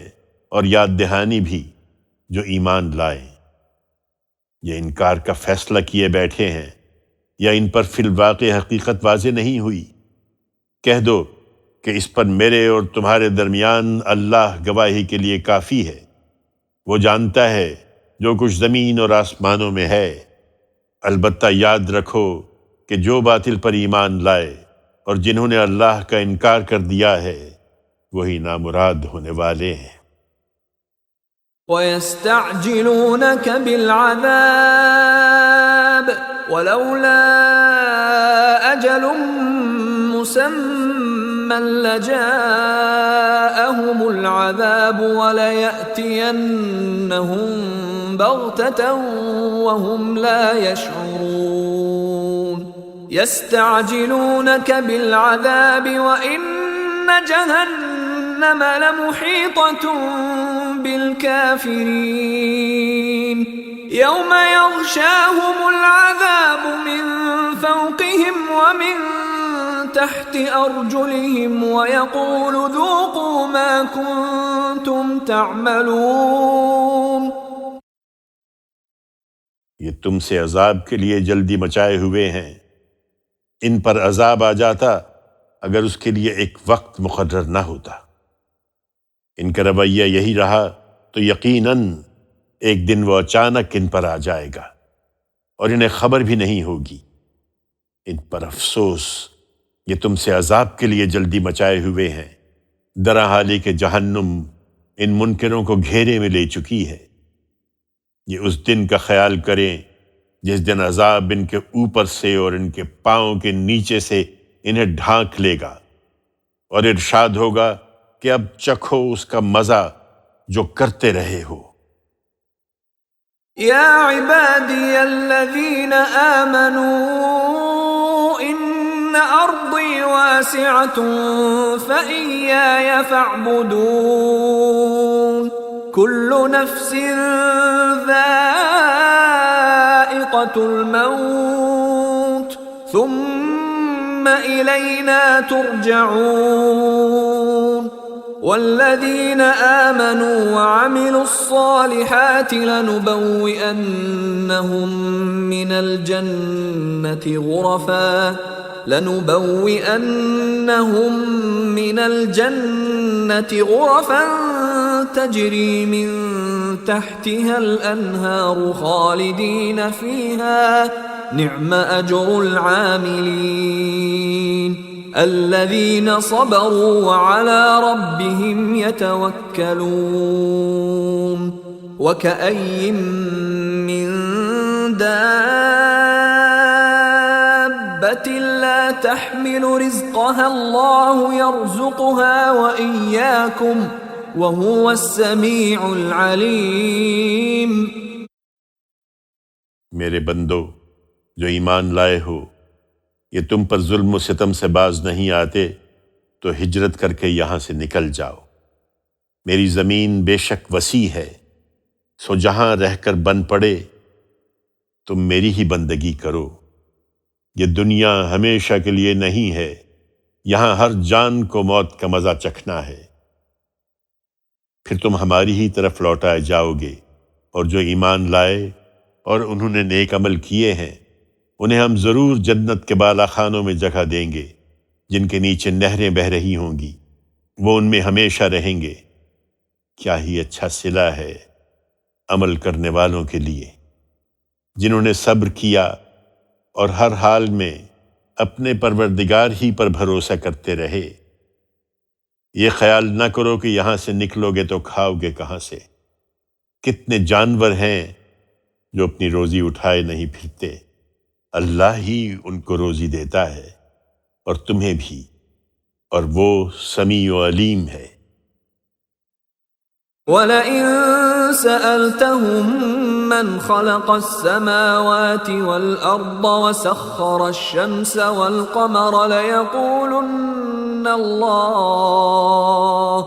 اور یاد دہانی بھی جو ایمان لائیں۔ یہ انکار کا فیصلہ کیے بیٹھے ہیں یا ان پر فی الواقع حقیقت واضح نہیں ہوئی؟ کہہ دو کہ اس پر میرے اور تمہارے درمیان اللہ گواہی کے لیے کافی ہے، وہ جانتا ہے جو کچھ زمین اور آسمانوں میں ہے۔ البتہ یاد رکھو کہ جو باطل پر ایمان لائے اور جنہوں نے اللہ کا انکار کر دیا ہے وہی نامراد ہونے والے ہیں۔ وَيَسْتَعْجِلُونَكَ بِالْعَذَابِ وَلَوْلَا أَجَلٌ مُّسَمًّى لَّجَاءَهُمُ الْعَذَابُ وَلَيَأْتِيَنَّهُم بَغْتَةً وَهُمْ لَا يَشْعُرُونَ يَسْتَعْجِلُونَكَ بِالْعَذَابِ وَإِنَّ جَهَنَّمَ لَمُحِيطَةٌ بالكافرين يوم يغشاهم العذاب من فوقهم ومن تحت أرجلهم ويقول ذوقوا ما كنتم تعملون۔ یہ تم سے عذاب کے لیے جلدی مچائے ہوئے ہیں، ان پر عذاب آ جاتا اگر اس کے لیے ایک وقت مقرر نہ ہوتا۔ ان کا رویہ یہی رہا تو یقیناً ایک دن وہ اچانک ان پر آ جائے گا اور انہیں خبر بھی نہیں ہوگی۔ ان پر افسوس، یہ تم سے عذاب کے لیے جلدی مچائے ہوئے ہیں، درا حالی کہ جہنم ان منکروں کو گھیرے میں لے چکی ہے۔ یہ اس دن کا خیال کریں جس دن عذاب ان کے اوپر سے اور ان کے پاؤں کے نیچے سے انہیں ڈھانک لے گا، اور ارشاد ہوگا کہ اب چکھو اس کا مزہ جو کرتے رہے ہو۔ يا عبادي الذين آمنوا إن أرضي واسعة فإياي فاعبدون كل نفس ذائقة الموت ثم إلينا ترجعون والذين آمنوا وعملوا الصالحات لنبوئنهم من الجنة غرفا تجري من تحتها الأنهار خالدين فيها نعم أجر العاملين الذين صبروا وعلى ربهم يتوكلون وكأي من دابة لا تحمل رزقها الله يرزقها وإياكم وهو السميع العليم۔ میرے بندو جو ایمان لائے ہو، یہ تم پر ظلم و ستم سے باز نہیں آتے تو ہجرت کر کے یہاں سے نکل جاؤ۔ میری زمین بے شک وسیع ہے، سو جہاں رہ کر بن پڑے تم میری ہی بندگی کرو۔ یہ دنیا ہمیشہ کے لیے نہیں ہے، یہاں ہر جان کو موت کا مزہ چکھنا ہے، پھر تم ہماری ہی طرف لوٹائے جاؤ گے۔ اور جو ایمان لائے اور انہوں نے نیک عمل کیے ہیں انہیں ہم ضرور جنت کے بالا خانوں میں جگہ دیں گے جن کے نیچے نہریں بہہ رہی ہوں گی، وہ ان میں ہمیشہ رہیں گے۔ کیا ہی اچھا صلہ ہے عمل کرنے والوں کے لیے جنہوں نے صبر کیا اور ہر حال میں اپنے پروردگار ہی پر بھروسہ کرتے رہے۔ یہ خیال نہ کرو کہ یہاں سے نکلو گے تو کھاؤ گے کہاں سے۔ کتنے جانور ہیں جو اپنی روزی اٹھائے نہیں پھرتے، اللہ ہی ان کو روزی دیتا ہے اور تمہیں بھی، اور وہ سمیع و علیم ہے۔ وَلَئِن سَأَلْتَهُم مَّنْ خَلَقَ السَّمَاوَاتِ وَالْأَرْضَ وَسَخَّرَ الشَّمْسَ وَالْقَمَرَ لَيَقُولُنَّ اللَّهُ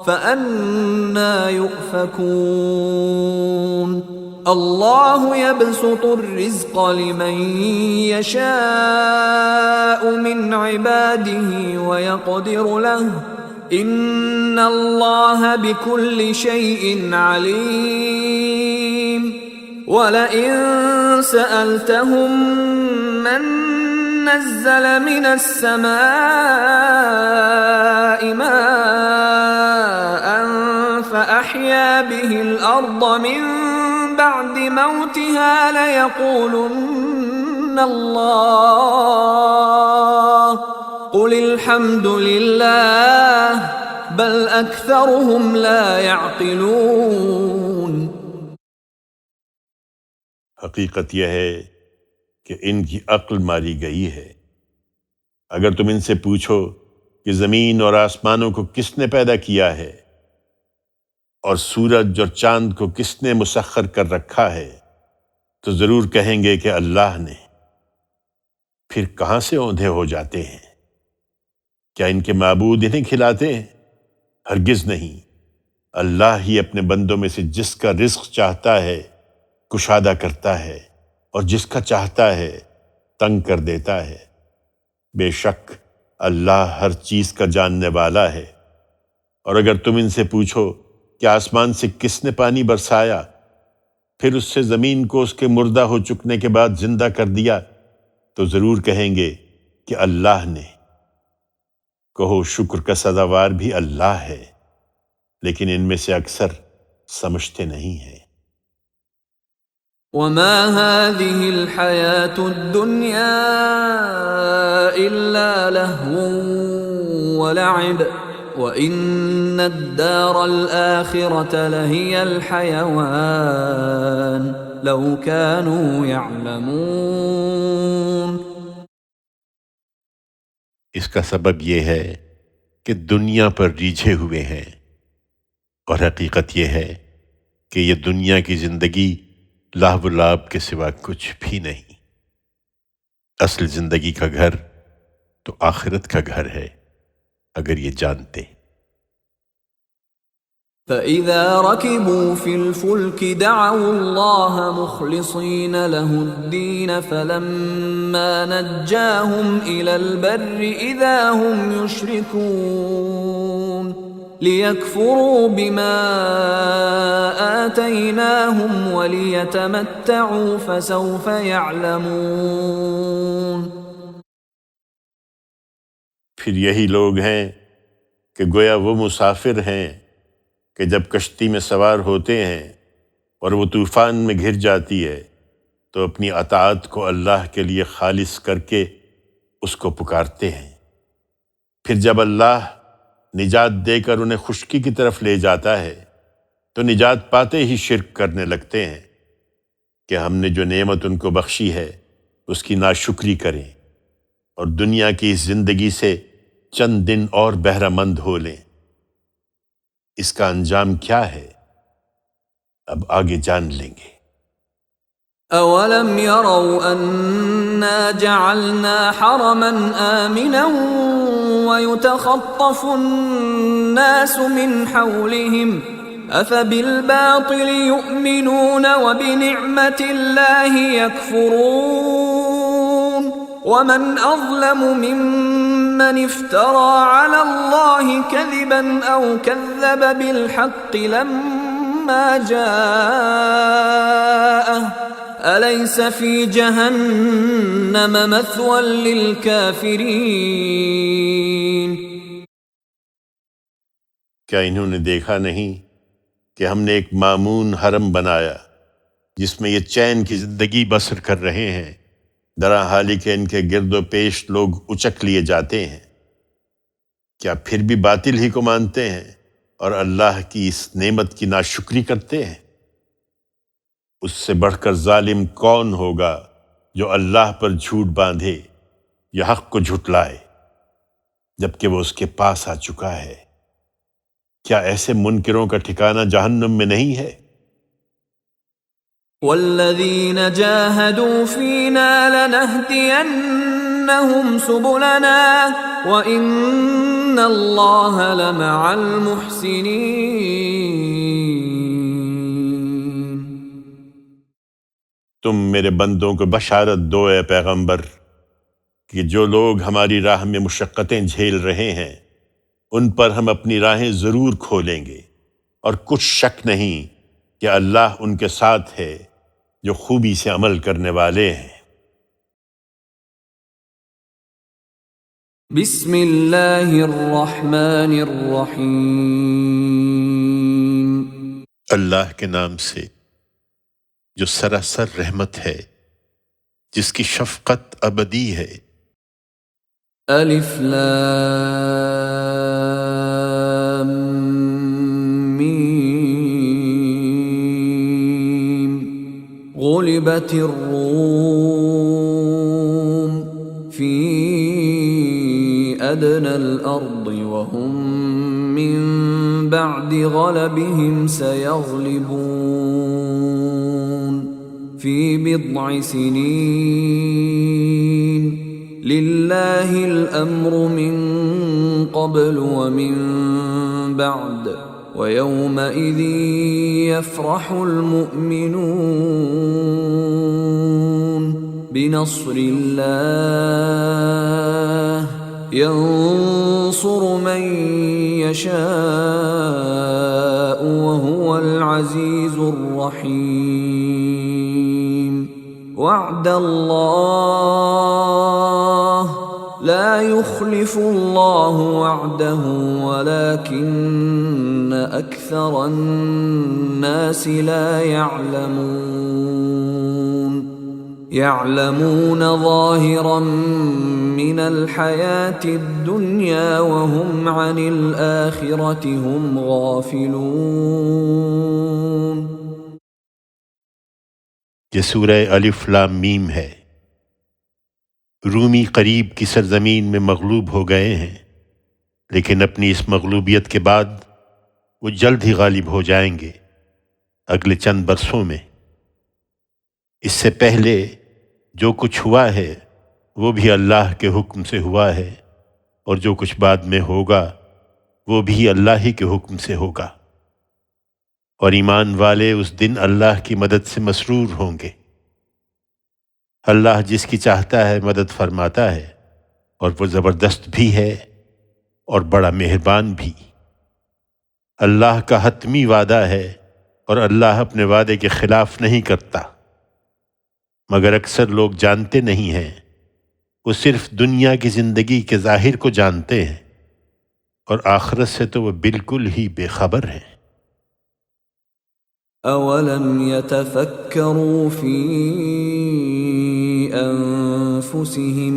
فَأَنَّىٰ يُؤْفَكُونَ اللہ يبسط الرزق لمن يشاء من عباده ويقدر له ان اللہ بكل شيء علیم۔ ولئن سألتهم من نزل من السماء ماء فأحيا به الأرض من بعد موتها ليقولن اللہ قل الحمد للہ بل اکثرهم لا يعقلون۔ حقیقت یہ ہے کہ ان کی عقل ماری گئی ہے۔ اگر تم ان سے پوچھو کہ زمین اور آسمانوں کو کس نے پیدا کیا ہے اور سورج اور چاند کو کس نے مسخر کر رکھا ہے تو ضرور کہیں گے کہ اللہ نے۔ پھر کہاں سے اوندھے ہو جاتے ہیں؟ کیا ان کے معبود انہیں کھلاتے ہیں؟ ہرگز نہیں، اللہ ہی اپنے بندوں میں سے جس کا رزق چاہتا ہے کشادہ کرتا ہے اور جس کا چاہتا ہے تنگ کر دیتا ہے۔ بے شک اللہ ہر چیز کا جاننے والا ہے۔ اور اگر تم ان سے پوچھو کہ آسمان سے کس نے پانی برسایا پھر اس سے زمین کو اس کے مردہ ہو چکنے کے بعد زندہ کر دیا تو ضرور کہیں گے کہ اللہ نے۔ کہو شکر کا سزاوار بھی اللہ ہے، لیکن ان میں سے اکثر سمجھتے نہیں ہیں۔ وما هذه الحياة الدنيا إلا لهو ولعب وإن الدار الآخرة لهي الحيوان لو كانوا يعلمون۔ اس کا سبب یہ ہے کہ دنیا پر ریجھے ہوئے ہیں، اور حقیقت یہ ہے کہ یہ دنیا کی زندگی لاہ و لعب کے سوا کچھ بھی نہیں۔ اصل زندگی کا گھر تو آخرت کا گھر ہے، اگر یہ جانتے۔ فَإِذَا رَكِبُوا فِي الْفُلْكِ دَعَوُا اللَّهَ مُخْلِصِينَ لَهُ الدِّينَ فَلَمَّا نَجَّاهُمْ إِلَى الْبَرِّ إِذَا هُمْ يُشْرِكُونَ لِيَكْفُرُوا بِمَا آتَيْنَاهُمْ وَلِيَتَمَتَّعُوا فَسَوْفَ يَعْلَمُونَ۔ پھر یہی لوگ ہیں کہ گویا وہ مسافر ہیں کہ جب کشتی میں سوار ہوتے ہیں اور وہ طوفان میں گھر جاتی ہے تو اپنی اطاعت کو اللہ کے لیے خالص کر کے اس کو پکارتے ہیں، پھر جب اللہ نجات دے کر انہیں خشکی کی طرف لے جاتا ہے تو نجات پاتے ہی شرک کرنے لگتے ہیں کہ ہم نے جو نعمت ان کو بخشی ہے اس کی ناشکری کریں اور دنیا کی اس زندگی سے چند دن اور بہرہ مند ہو لیں۔ اس کا انجام کیا ہے اب آگے جان لیں گے۔ أَوَلَمْ يَرَوْا أَنَّا جَعَلْنَا حَرَمًا آمِنًا وَيُتَخَطَّفُ النَّاسُ مِنْ حَوْلِهِمْ أَفَبِالْبَاطِلِ يُؤْمِنُونَ وَبِنِعْمَةِ اللَّهِ يَكْفُرُونَ وَمَنْ أَظْلَمُ مِمَّنِ افْتَرَى عَلَى اللَّهِ كَذِبًا أَوْ كَذَّبَ بِالْحَقِّ لَمَّا جَاءَهُ أَلَيْسَ فِي جَهَنَّمَ مَثْوًى لِلْكَافِرِينَ۔ کیا انہوں نے دیکھا نہیں کہ ہم نے ایک مامون حرم بنایا جس میں یہ چین کی زندگی بسر کر رہے ہیں، درا حالی کہ ان کے گرد و پیش لوگ اچک لیے جاتے ہیں؟ کیا پھر بھی باطل ہی کو مانتے ہیں اور اللہ کی اس نعمت کی ناشکری کرتے ہیں؟ اس سے بڑھ کر ظالم کون ہوگا جو اللہ پر جھوٹ باندھے یا حق کو جھٹلائے جبکہ وہ اس کے پاس آ چکا ہے؟ کیا ایسے منکروں کا ٹھکانہ جہنم میں نہیں ہے؟ وَالَّذِينَ جَاهَدُوا فِينَا لَنَهْدِيَنَّهُمْ سُبُلَنَا وَإِنَّ اللَّهَ لَمَعَ الْمُحْسِنِينَ۔ تم میرے بندوں کو بشارت دو اے پیغمبر کہ جو لوگ ہماری راہ میں مشقتیں جھیل رہے ہیں ان پر ہم اپنی راہیں ضرور کھولیں گے، اور کچھ شک نہیں کہ اللہ ان کے ساتھ ہے جو خوبی سے عمل کرنے والے ہیں۔ بسم اللہ الرحمن الرحیم۔ اللہ کے نام سے جو سراسر رحمت ہے، جس کی شفقت ابدی ہے۔ الف لام میم۔ غلبت الروم فی ادنى الارض وهم من بعد غلبهم سيغلبون في بضع سنين لله الامر من قبل ومن بعد ويومئذ يفرح المؤمنون بنصر الله ينصر من يشاء وهو العزيز الرحيم۔ وعد الله لا يخلف الله وعده ولكن أكثر الناس لا يعلمون۔ يعلمون ظاهرا من الحياة الدنيا وهم عن الآخرة هم غافلون۔ یہ سورہ الف لام میم ہے۔ رومی قریب کی سرزمین میں مغلوب ہو گئے ہیں، لیکن اپنی اس مغلوبیت کے بعد وہ جلد ہی غالب ہو جائیں گے۔ اگلے چند برسوں میں اس سے پہلے جو کچھ ہوا ہے وہ بھی اللہ کے حکم سے ہوا ہے، اور جو کچھ بعد میں ہوگا وہ بھی اللہ ہی کے حکم سے ہوگا، اور ایمان والے اس دن اللہ کی مدد سے مسرور ہوں گے۔ اللہ جس کی چاہتا ہے مدد فرماتا ہے، اور وہ زبردست بھی ہے اور بڑا مہربان بھی۔ اللہ کا حتمی وعدہ ہے، اور اللہ اپنے وعدے کے خلاف نہیں کرتا، مگر اکثر لوگ جانتے نہیں ہیں۔ وہ صرف دنیا کی زندگی کے ظاہر کو جانتے ہیں، اور آخرت سے تو وہ بالکل ہی بے خبر ہیں۔ اولم يتفکروا فی انفسهم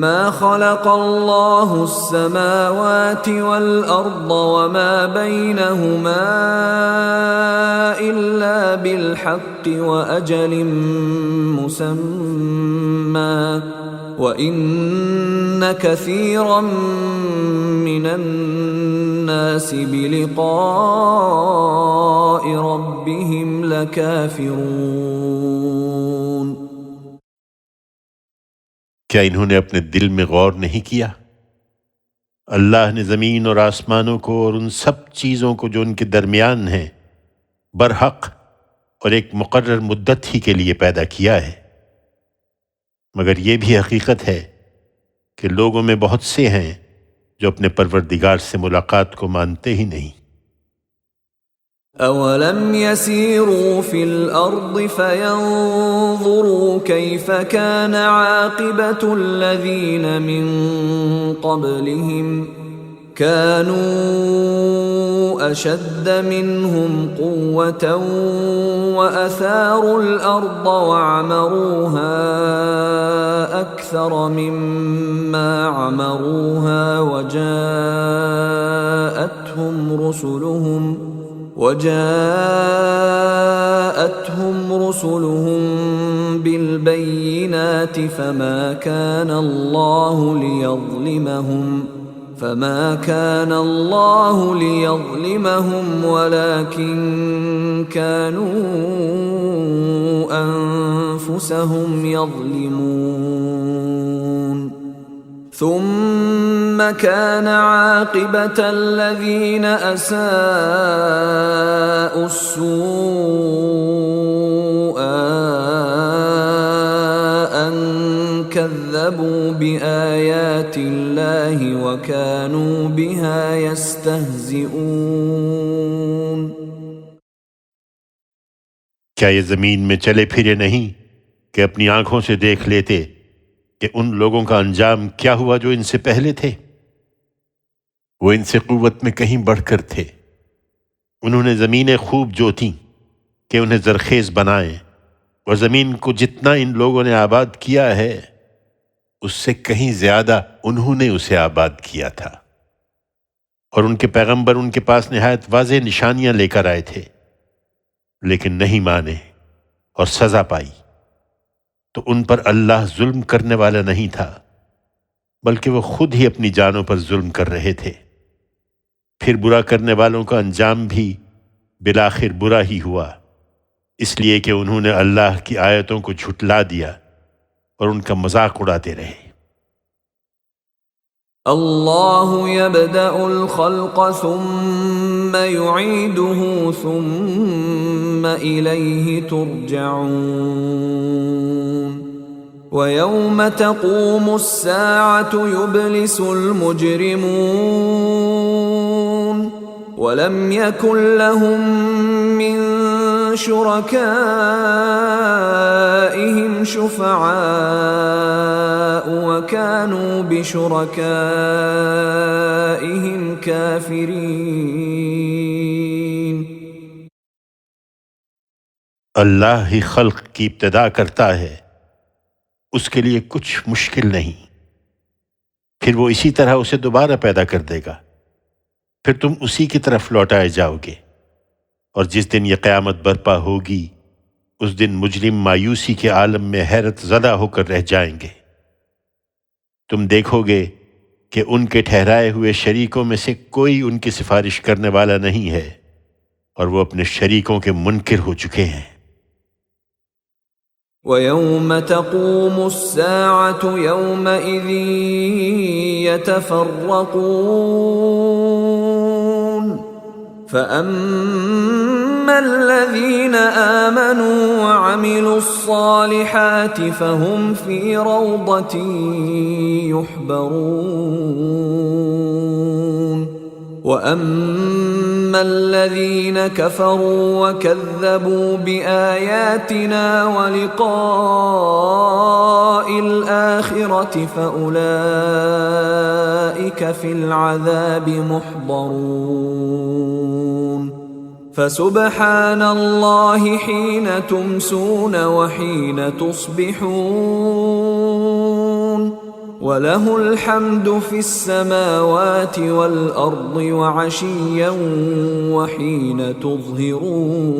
ما خلق الله السماوات والارض وما بينهما الا بالحق واجل مسمى وان كثيرا من الناس بلقاء ربهم لكافرون۔ کیا انہوں نے اپنے دل میں غور نہیں کیا؟ اللہ نے زمین اور آسمانوں کو اور ان سب چیزوں کو جو ان کے درمیان ہیں برحق اور ایک مقرر مدت ہی کے لیے پیدا کیا ہے، مگر یہ بھی حقیقت ہے کہ لوگوں میں بہت سے ہیں جو اپنے پروردگار سے ملاقات کو مانتے ہی نہیں۔ اولم يسيروا في الارض فينظروا كيف كان عاقبة الذين من قبلهم كانوا اشد منهم قوة واثاروا الارض وعمروها اكثر مما عمروها وجاءتهم رسلهم بالبينات فما كان الله ليظلمهم ولكن كانوا أنفسهم يظلمون ثم كان عاقبة الذين أساءوا السوء أن كذبوا بآيات الله وكانوا بها يستهزئون۔ کیا یہ زمین میں چلے پھرے نہیں کہ اپنی آنکھوں سے دیکھ لیتے کہ ان لوگوں کا انجام کیا ہوا جو ان سے پہلے تھے؟ وہ ان سے قوت میں کہیں بڑھ کر تھے، انہوں نے زمینیں خوب جوتیں کہ انہیں زرخیز بنائیں، اور زمین کو جتنا ان لوگوں نے آباد کیا ہے اس سے کہیں زیادہ انہوں نے اسے آباد کیا تھا، اور ان کے پیغمبر ان کے پاس نہایت واضح نشانیاں لے کر آئے تھے، لیکن نہیں مانے اور سزا پائی۔ تو ان پر اللہ ظلم کرنے والا نہیں تھا، بلکہ وہ خود ہی اپنی جانوں پر ظلم کر رہے تھے۔ پھر برا کرنے والوں کا انجام بھی بالآخر برا ہی ہوا، اس لیے کہ انہوں نے اللہ کی آیتوں کو جھٹلا دیا اور ان کا مذاق اڑاتے رہے۔ اللہ یبدأ الخلق ثم یعیدہ ثم الیہ ترجعون وَيَوْمَ تَقُومُ السَّاعَةُ يُبْلِسُ الْمُجْرِمُونَ وَلَمْ يَكُنْ لَهُمْ مِنْ شُرَكَائِهِمْ شُفَعَاءُ وَكَانُوا بِشُرَكَائِهِمْ كَافِرِينَ۔ اللہ ہی خلق کی ابتدا کرتا ہے، اس کے لیے کچھ مشکل نہیں، پھر وہ اسی طرح اسے دوبارہ پیدا کر دے گا، پھر تم اسی کی طرف لوٹائے جاؤ گے، اور جس دن یہ قیامت برپا ہوگی اس دن مجرم مایوسی کے عالم میں حیرت زدہ ہو کر رہ جائیں گے۔ تم دیکھو گے کہ ان کے ٹھہرائے ہوئے شریکوں میں سے کوئی ان کی سفارش کرنے والا نہیں ہے، اور وہ اپنے شریکوں کے منکر ہو چکے ہیں۔ ويوم تقوم الساعة يومئذ يتفرقون فأما الذين آمنوا وعملوا الصالحات فهم في روضة يحبرون وأما الذين كفروا وكذبوا بآياتنا ولقاء الآخرة فأولئك في العذاب محضرون فسبحان الله حين تمسون وحين تصبحون وله الحمد في السماوات والأرض وعشيا وحين تظهرون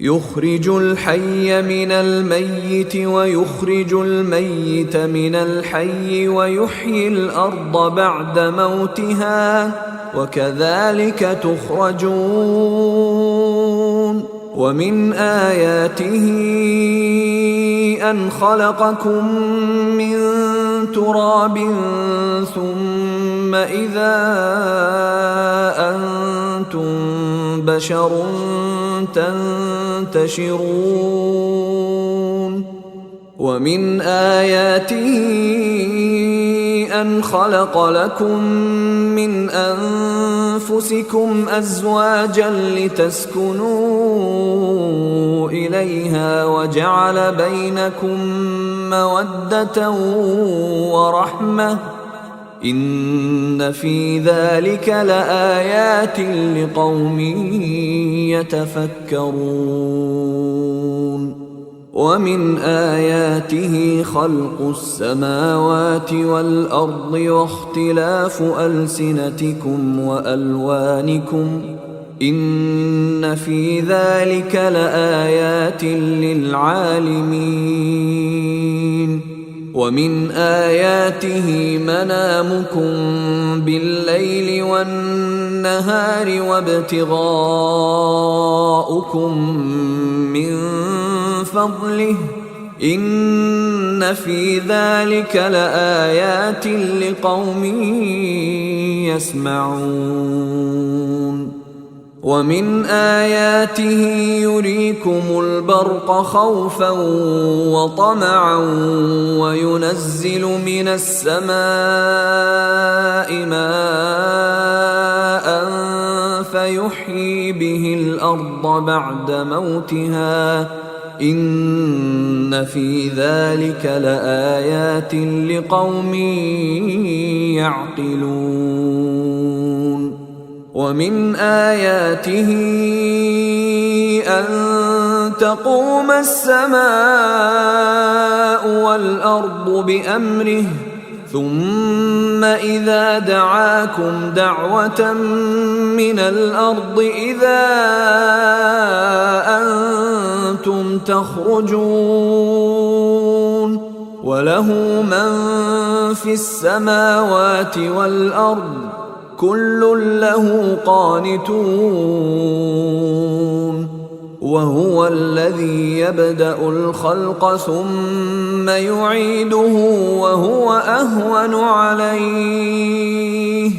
يخرج الحي من الميت ويخرج الميت من الحي ويحيي الأرض بعد موتها وكذلك تخرجون ومن آياته أن خلقكم من تراب ثم إذا أنتم بشر تنتشرون ومن آياته أن خلق لكم من أنفسكم أزواجا لتسكنوا إليها وجعل بينكم مودة ورحمة إن في ذلك لآيات لقوم يتفكرون ومن آياته خلق السماوات والأرض واختلاف ألسنتكم وألوانكم إن في ذلك لآيات للعالمين ومن آياته منامكم بالليل والنهار وابتغاؤكم من فضله إن في ذلك لآيات لقوم يسمعون ومن آياته يريكم البرق خوفا وطمعا وينزل من السماء ماء فيحيي به الأرض بعد موتها إن في ذلك لآيات لقوم يعقلون ومن آياته أن تقوم السماء والأرض بأمره ثم إذا دعاكم دعوة من الأرض إذا أنتم تخرجون وله من في السماوات والأرض كل له قانتون وهو الذي يبدأ الخلق ثم يعيده وهو أهون عليه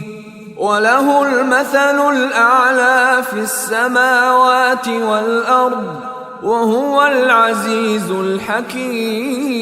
وله المثل الأعلى في السماوات والأرض وهو العزيز الحكيم।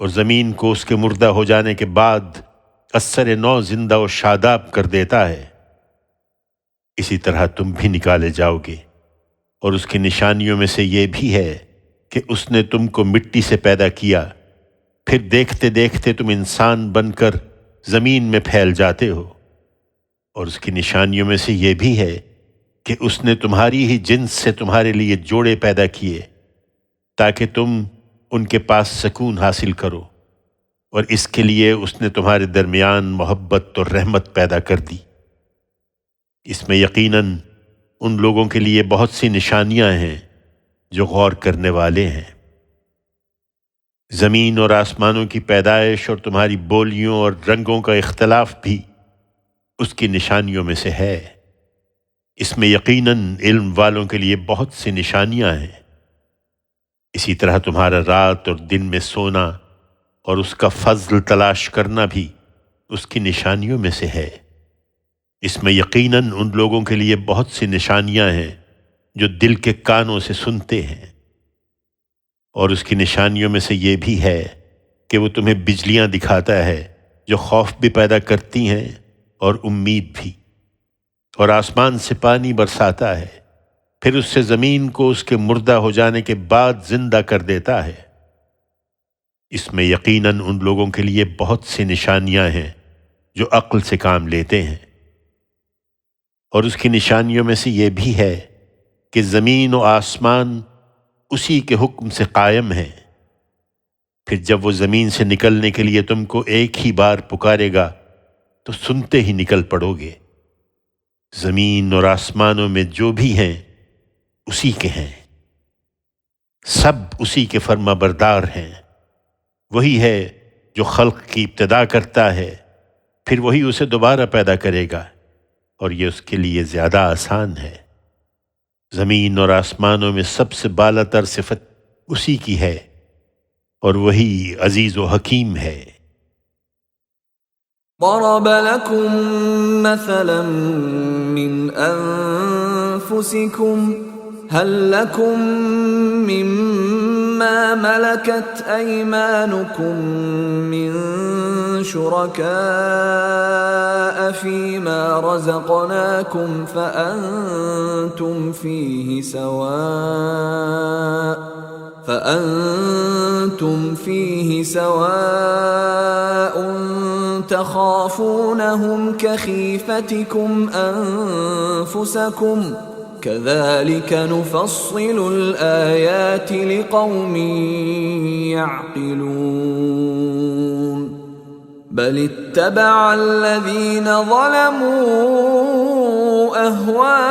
اور زمین کو اس کے مردہ ہو جانے کے بعد اثر نو زندہ و شاداب کر دیتا ہے، اسی طرح تم بھی نکالے جاؤ گے۔ اور اس کی نشانیوں میں سے یہ بھی ہے کہ اس نے تم کو مٹی سے پیدا کیا، پھر دیکھتے دیکھتے تم انسان بن کر زمین میں پھیل جاتے ہو۔ اور اس کی نشانیوں میں سے یہ بھی ہے کہ اس نے تمہاری ہی جنس سے تمہارے لیے جوڑے پیدا کیے تاکہ تم ان کے پاس سکون حاصل کرو، اور اس کے لیے اس نے تمہارے درمیان محبت اور رحمت پیدا کر دی۔ اس میں یقیناً ان لوگوں کے لیے بہت سی نشانیاں ہیں جو غور کرنے والے ہیں۔ زمین اور آسمانوں کی پیدائش اور تمہاری بولیوں اور رنگوں کا اختلاف بھی اس کی نشانیوں میں سے ہے۔ اس میں یقیناً علم والوں کے لیے بہت سی نشانیاں ہیں۔ اسی طرح تمہارا رات اور دن میں سونا اور اس کا فضل تلاش کرنا بھی اس کی نشانیوں میں سے ہے۔ اس میں یقیناً ان لوگوں کے لیے بہت سی نشانیاں ہیں جو دل کے کانوں سے سنتے ہیں۔ اور اس کی نشانیوں میں سے یہ بھی ہے کہ وہ تمہیں بجلیاں دکھاتا ہے جو خوف بھی پیدا کرتی ہیں اور امید بھی، اور آسمان سے پانی برساتا ہے، پھر اس سے زمین کو اس کے مردہ ہو جانے کے بعد زندہ کر دیتا ہے۔ اس میں یقیناً ان لوگوں کے لیے بہت سی نشانیاں ہیں جو عقل سے کام لیتے ہیں۔ اور اس کی نشانیوں میں سے یہ بھی ہے کہ زمین و آسمان اسی کے حکم سے قائم ہیں۔ پھر جب وہ زمین سے نکلنے کے لیے تم کو ایک ہی بار پکارے گا تو سنتے ہی نکل پڑو گے۔ زمین اور آسمانوں میں جو بھی ہیں اسی کے ہیں، سب اسی کے فرما بردار ہیں۔ وہی ہے جو خلق کی ابتدا کرتا ہے، پھر وہی اسے دوبارہ پیدا کرے گا، اور یہ اس کے لیے زیادہ آسان ہے۔ زمین اور آسمانوں میں سب سے بالا تر صفت اسی کی ہے، اور وہی عزیز و حکیم ہے۔ ضرب لكم مثلا من أنفسكم هل لكم مما ملكت أيمانكم من شركاء فيما رزقناكم فأنتم فيه سواء تخافونهم كخيفتكم أنفسكم كذلك نفصل الآيات لقوم يعقلون بل اتبع الذين ظلموا أهواءهم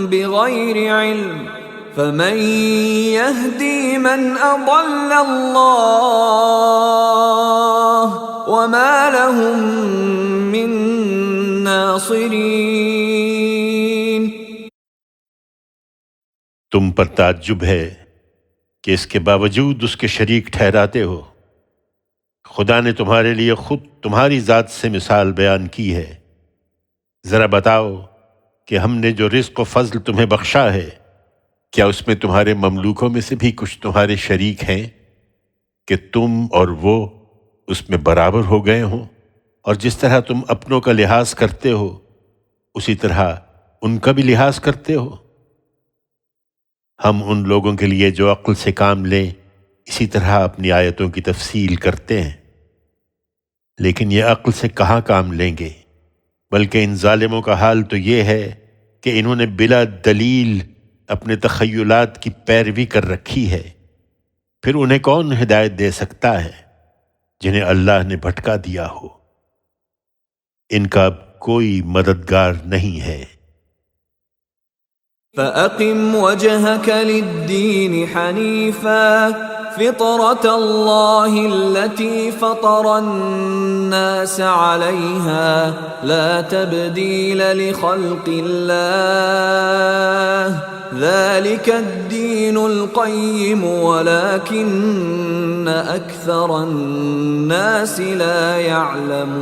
بغير علم فمن يهدي من أضل الله وما لهم من ناصرين۔ تم پر تعجب ہے کہ اس کے باوجود اس کے شریک ٹھہراتے ہو۔ خدا نے تمہارے لیے خود تمہاری ذات سے مثال بیان کی ہے۔ ذرا بتاؤ کہ ہم نے جو رزق و فضل تمہیں بخشا ہے، کیا اس میں تمہارے مملوکوں میں سے بھی کچھ تمہارے شریک ہیں کہ تم اور وہ اس میں برابر ہو گئے ہوں؟ اور جس طرح تم اپنوں کا لحاظ کرتے ہو اسی طرح ان کا بھی لحاظ کرتے ہو۔ ہم ان لوگوں کے لیے جو عقل سے کام لیں اسی طرح اپنی آیتوں کی تفصیل کرتے ہیں، لیکن یہ عقل سے کہاں کام لیں گے؟ بلکہ ان ظالموں کا حال تو یہ ہے کہ انہوں نے بلا دلیل اپنے تخیلات کی پیروی کر رکھی ہے، پھر انہیں کون ہدایت دے سکتا ہے جنہیں اللہ نے بھٹکا دیا ہو؟ ان کا اب کوئی مددگار نہیں ہے۔ فَأَقِمْ وَجْهَكَ لِلدِّينِ حَنِيفًا فِطْرَةَ اللَّهِ الَّتِي فَطَرَ النَّاسَ عَلَيْهَا لَا تَبْدِيلَ لِخَلْقِ اللَّهِ ذَلِكَ الدِّينُ الْقَيِّمُ وَلَكِنَّ أَكْثَرَ النَّاسِ لَا يَعْلَمُونَ۔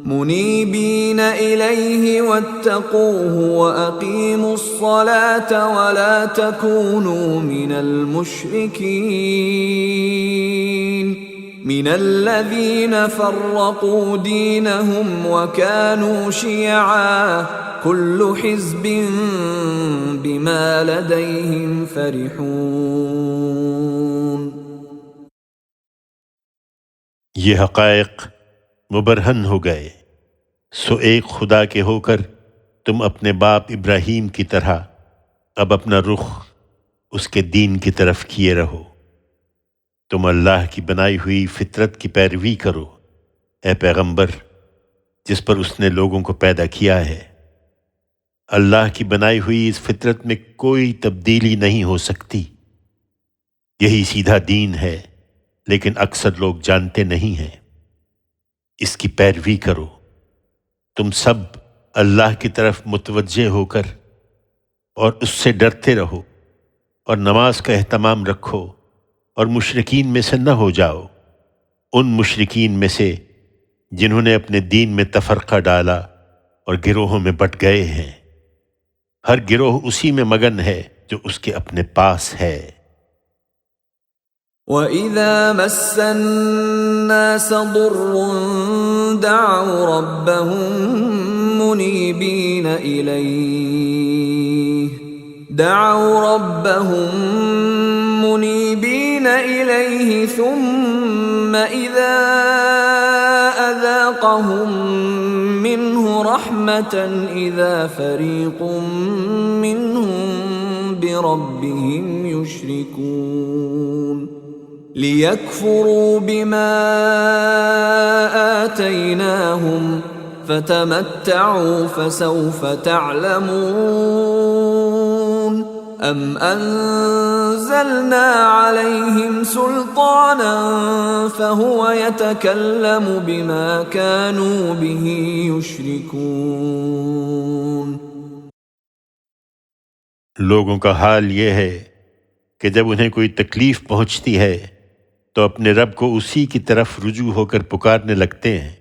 منيبين إليه واتقوه وأقيموا الصلاة ولا تكونوا من المشركين من الذين فرقوا دينهم وكانوا شيعا كل حزب بما لديهم فرحون. یہ حقائق مبرہن ہو گئے، سو ایک خدا کے ہو کر تم اپنے باپ ابراہیم کی طرح اب اپنا رخ اس کے دین کی طرف کیے رہو. تم اللہ کی بنائی ہوئی فطرت کی پیروی کرو اے پیغمبر، جس پر اس نے لوگوں کو پیدا کیا ہے. اللہ کی بنائی ہوئی اس فطرت میں کوئی تبدیلی نہیں ہو سکتی. یہی سیدھا دین ہے، لیکن اکثر لوگ جانتے نہیں ہیں. اس کی پیروی کرو. تم سب اللہ کی طرف متوجہ ہو کر اور اس سے ڈرتے رہو، اور نماز کا اہتمام رکھو، اور مشرکین میں سے نہ ہو جاؤ، ان مشرکین میں سے جنہوں نے اپنے دین میں تفرقہ ڈالا اور گروہوں میں بٹ گئے ہیں. ہر گروہ اسی میں مگن ہے جو اس کے اپنے پاس ہے. وَإِذَا مَسَّ النَّاسَ ضُرٌّ دَعَوْا رَبَّهُم مُنِيبِينَ إِلَيْهِ ثُمَّ إِذَا أَذَاقَهُم مِّنْهُ رَحْمَةً إِذَا فَرِيقٌ مِّنْهُم بِرَبِّهِمْ يُشْرِكُونَ لِيَكْفُرُوا بِمَا آتَيْنَاهُمْ فَتَمَتَّعُوا فَسَوْفَ تَعْلَمُونَ أَمْ أَنزَلْنَا عَلَيْهِمْ سُلْطَانًا فَهُوَ يَتَكَلَّمُ بِمَا كَانُوا بِهِ يُشْرِكُونَ. لوگوں کا حال یہ ہے کہ جب انہیں کوئی تکلیف پہنچتی ہے تو اپنے رب کو اسی کی طرف رجوع ہو کر پکارنے لگتے ہیں.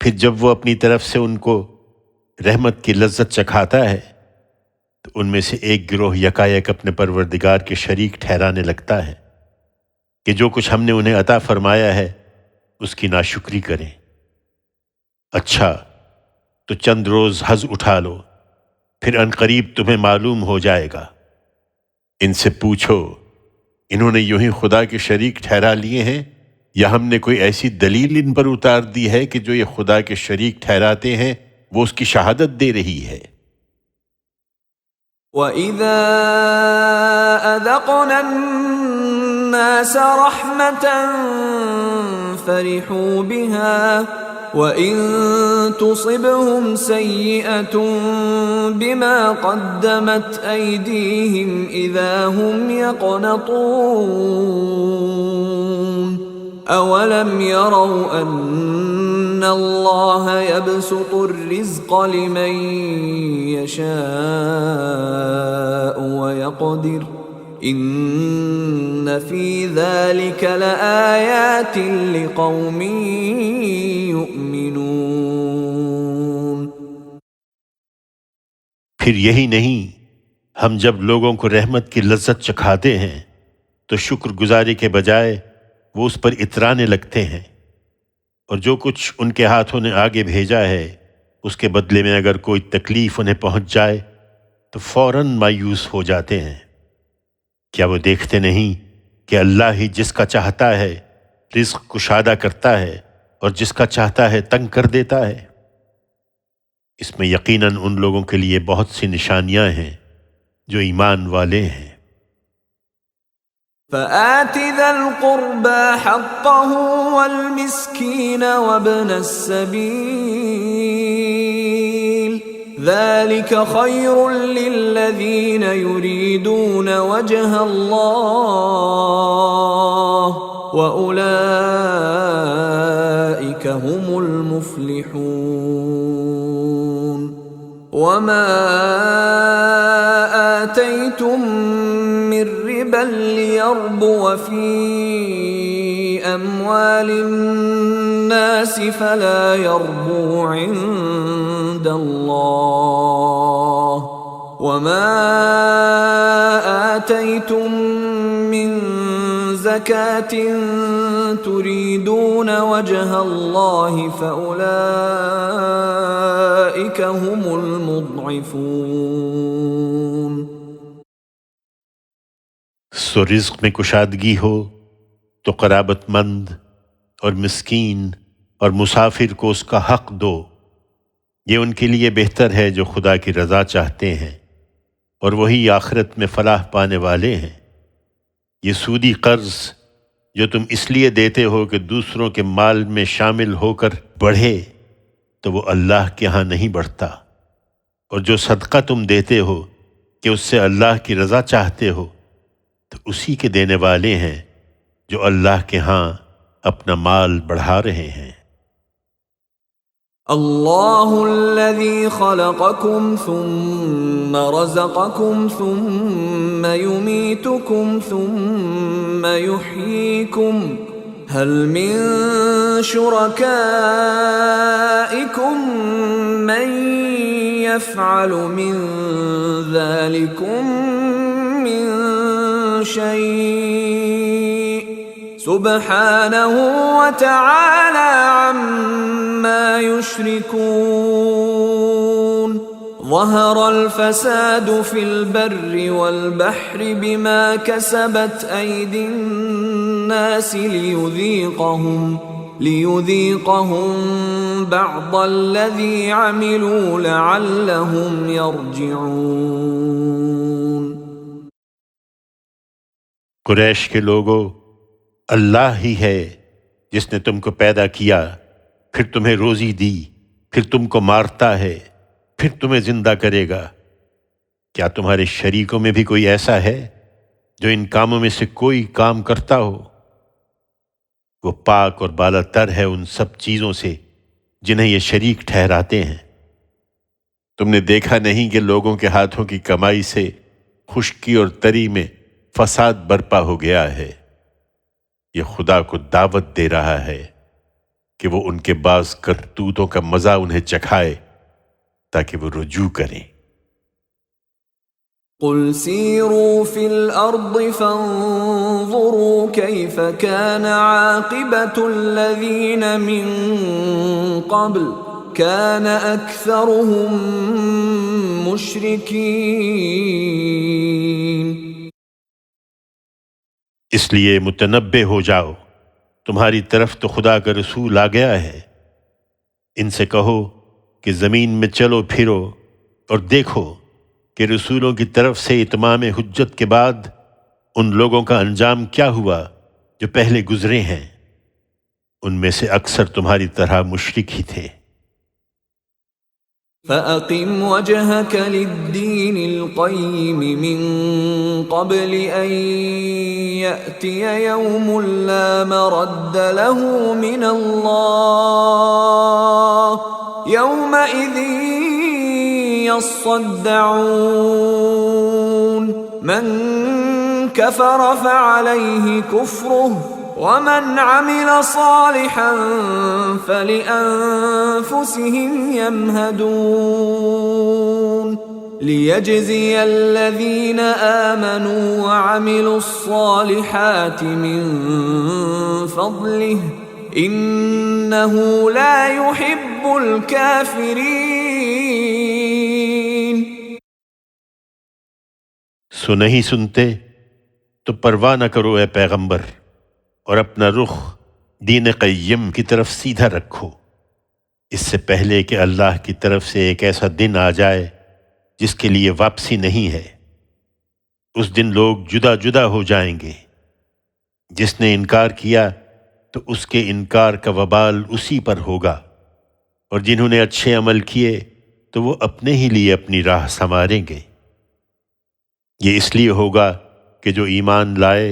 پھر جب وہ اپنی طرف سے ان کو رحمت کی لذت چکھاتا ہے تو ان میں سے ایک گروہ یکایک اپنے پروردگار کے شریک ٹھہرانے لگتا ہے کہ جو کچھ ہم نے انہیں عطا فرمایا ہے اس کی ناشکری کریں. اچھا تو چند روز حظ اٹھا لو، پھر عنقریب تمہیں معلوم ہو جائے گا. ان سے پوچھو انہوں نے یوں ہی خدا کے شریک ٹھہرا لیے ہیں یا ہم نے کوئی ایسی دلیل ان پر اتار دی ہے کہ جو یہ خدا کے شریک ٹھہراتے ہیں وہ اس کی شہادت دے رہی ہے. وَإِذَا أَذَقْنَا النَّاسَ رَحْمَةً فَرِحُوا بِهَا وَإِن تُصِبْهُمْ سَيِّئَةٌ بِمَا قَدَّمَتْ أَيْدِيهِمْ إِذَا هُمْ يَقْنَطُونَ أَوَلَمْ يَرَوْا أَنَّ اللَّهَ يَبْسُطُ الرِّزْقَ لِمَن يَشَاءُ وَيَقْدِرُ إِنَّ فِي ذَلِكَ لَآيَاتٍ لِقَوْمٍ يُؤْمِنُونَ. پھر یہی نہیں، ہم جب لوگوں کو رحمت کی لذت چکھاتے ہیں تو شکر گزاری کے بجائے وہ اس پر اترانے لگتے ہیں، اور جو کچھ ان کے ہاتھوں نے آگے بھیجا ہے اس کے بدلے میں اگر کوئی تکلیف انہیں پہنچ جائے تو فوراً مایوس ہو جاتے ہیں. کیا وہ دیکھتے نہیں کہ اللہ ہی جس کا چاہتا ہے رزق کشادہ کرتا ہے اور جس کا چاہتا ہے تنگ کر دیتا ہے؟ اس میں یقیناً ان لوگوں کے لیے بہت سی نشانیاں ہیں جو ایمان والے ہیں. فَآتِ ذَا الْقُرْبَى حَقَّهُ وَالْمِسْكِينَ وَابْنَ السَّبِيلِ ذَلِكَ خَيْرٌ لِّلَّذِينَ يُرِيدُونَ وَجْهَ اللَّهِ وَأُولَئِكَ هُمُ الْمُفْلِحُونَ. وَمَا آتَيْتُم مِّن رِّبًا لِّيَرْبُوَ فِي أَمْوَالِ النَّاسِ الناس فلا يربو عند الله وما آتيتم من زكاة تريدون وجه الله فأولئك هم المضعفون۔ سو رزق میں کشادگی ہو تو قرابت مند اور مسکین اور مسافر کو اس کا حق دو، یہ ان کے لیے بہتر ہے جو خدا کی رضا چاہتے ہیں، اور وہی آخرت میں فلاح پانے والے ہیں۔ یہ سودی قرض جو تم اس لیے دیتے ہو کہ دوسروں کے مال میں شامل ہو کر بڑھے، تو وہ اللہ کے ہاں نہیں بڑھتا، اور جو صدقہ تم دیتے ہو کہ اس سے اللہ کی رضا چاہتے ہو، تو اسی کے دینے والے ہیں جو اللہ کے ہاں اپنا مال بڑھا رہے ہیں۔ اللہ الذی خلقکم ثم رزقکم ثم یمیتکم ثم یحییکم هل من شرکائکم من یفعل من ذلکم من شیء سبحانہ وتعالی عما یشرکون۔ ظہر الفساد فی البر والبحر بما کسبت ایدی الناس لیذیقہم بعض الذی عملوا لعلہم یرجعون۔ قریش کے لوگوں، اللہ ہی ہے جس نے تم کو پیدا کیا، پھر تمہیں روزی دی، پھر تم کو مارتا ہے، پھر تمہیں زندہ کرے گا۔ کیا تمہارے شریکوں میں بھی کوئی ایسا ہے جو ان کاموں میں سے کوئی کام کرتا ہو؟ وہ پاک اور بالا تر ہے ان سب چیزوں سے جنہیں یہ شریک ٹھہراتے ہیں۔ تم نے دیکھا نہیں کہ لوگوں کے ہاتھوں کی کمائی سے خشکی اور تری میں فساد برپا ہو گیا ہے؟ یہ خدا کو دعوت دے رہا ہے کہ وہ ان کے بعض کرتوتوں کا مزہ انہیں چکھائے تاکہ وہ رجوع کریں۔ قل سیروا فی الارض فانظروا کیف کان عاقبۃ الذین من قبل کان اکثرهم مشرکین۔ اس لیے متنبہ ہو جاؤ، تمہاری طرف تو خدا کا رسول آ گیا ہے۔ ان سے کہو کہ زمین میں چلو پھرو اور دیکھو کہ رسولوں کی طرف سے اتمام حجت کے بعد ان لوگوں کا انجام کیا ہوا جو پہلے گزرے ہیں۔ ان میں سے اکثر تمہاری طرح مشرک ہی تھے۔ فَأَقِمْ وَجْهَكَ لِلدِّينِ الْقَيِّمِ مِنْ قَبْلِ أَنْ يَأْتِيَ يَوْمٌ لَا مَرَدَّ لَهُ مِنَ اللَّهِ يَوْمَئِذٍ يَصَّدَّعُونَ مَنْ كَفَرَ فَعَلَيْهِ كُفْرُهُ وَمَنْ عَمِلَ صَالِحًا فَلِأَنفُسِهِمْ يَمْهَدُونَ لِيَجْزِيَ الَّذِينَ آمَنُوا وَعَمِلُوا الصَّالِحَاتِ مِنْ فَضْلِهِ إِنَّهُ لَا يُحِبُّ الْكَافِرِينَ۔ سو نہیں سنتے تو پرواہ نہ کرو اے پیغمبر، اور اپنا رخ دین قیم کی طرف سیدھا رکھو، اس سے پہلے کہ اللہ کی طرف سے ایک ایسا دن آ جائے جس کے لیے واپسی نہیں ہے۔ اس دن لوگ جدا جدا ہو جائیں گے۔ جس نے انکار کیا تو اس کے انکار کا وبال اسی پر ہوگا، اور جنہوں نے اچھے عمل کیے تو وہ اپنے ہی لیے اپنی راہ سنواریں گے۔ یہ اس لیے ہوگا کہ جو ایمان لائے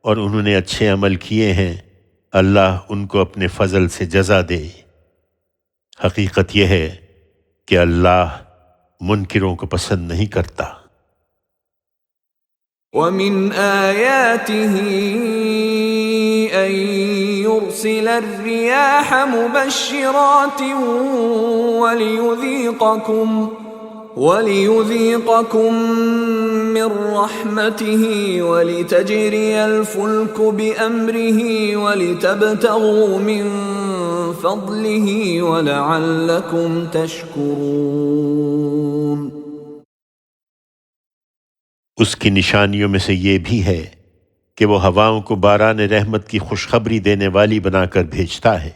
اور انہوں نے اچھے عمل کیے ہیں، اللہ ان کو اپنے فضل سے جزا دے۔ حقیقت یہ ہے کہ اللہ منکروں کو پسند نہیں کرتا۔ وَمِنْ آيَاتِهِ أن يرسل الرياح مبشرات وليذيقكم من رحمته ولتجري الفلك بأمره ولتبتغوا من فضله ولعلكم تشكرون۔ اس کی نشانیوں میں سے یہ بھی ہے کہ وہ ہواؤں کو باران رحمت کی خوشخبری دینے والی بنا کر بھیجتا ہے،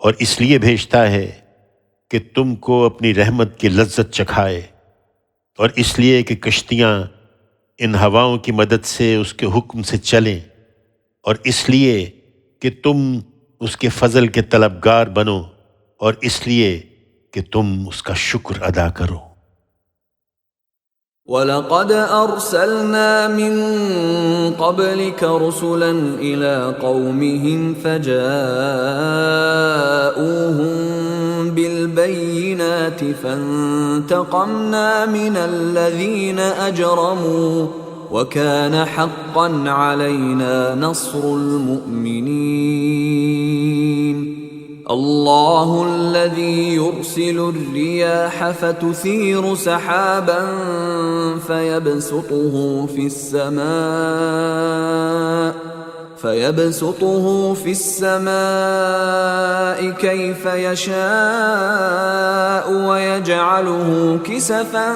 اور اس لیے بھیجتا ہے کہ تم کو اپنی رحمت کی لذت چکھائے، اور اس لیے کہ کشتیاں ان ہواؤں کی مدد سے اس کے حکم سے چلیں، اور اس لیے کہ تم اس کے فضل کے طلبگار بنو، اور اس لیے کہ تم اس کا شکر ادا کرو۔ وَلَقَدْ أَرْسَلْنَا مِن قَبْلِكَ رُسُلًا إِلَىٰ قَوْمِهِمْ فَجَاءُوهُم بِالْبَيِّنَاتِ فَانتَقَمْنَا مِنَ الَّذِينَ أَجْرَمُوا وَكَانَ حَقًّا عَلَيْنَا نَصْرُ الْمُؤْمِنِينَ۔ اللہ الذی یرسل الریاح فتثیر سحابا فیبسطه في السماء كيف يشاء ويجعله كسفا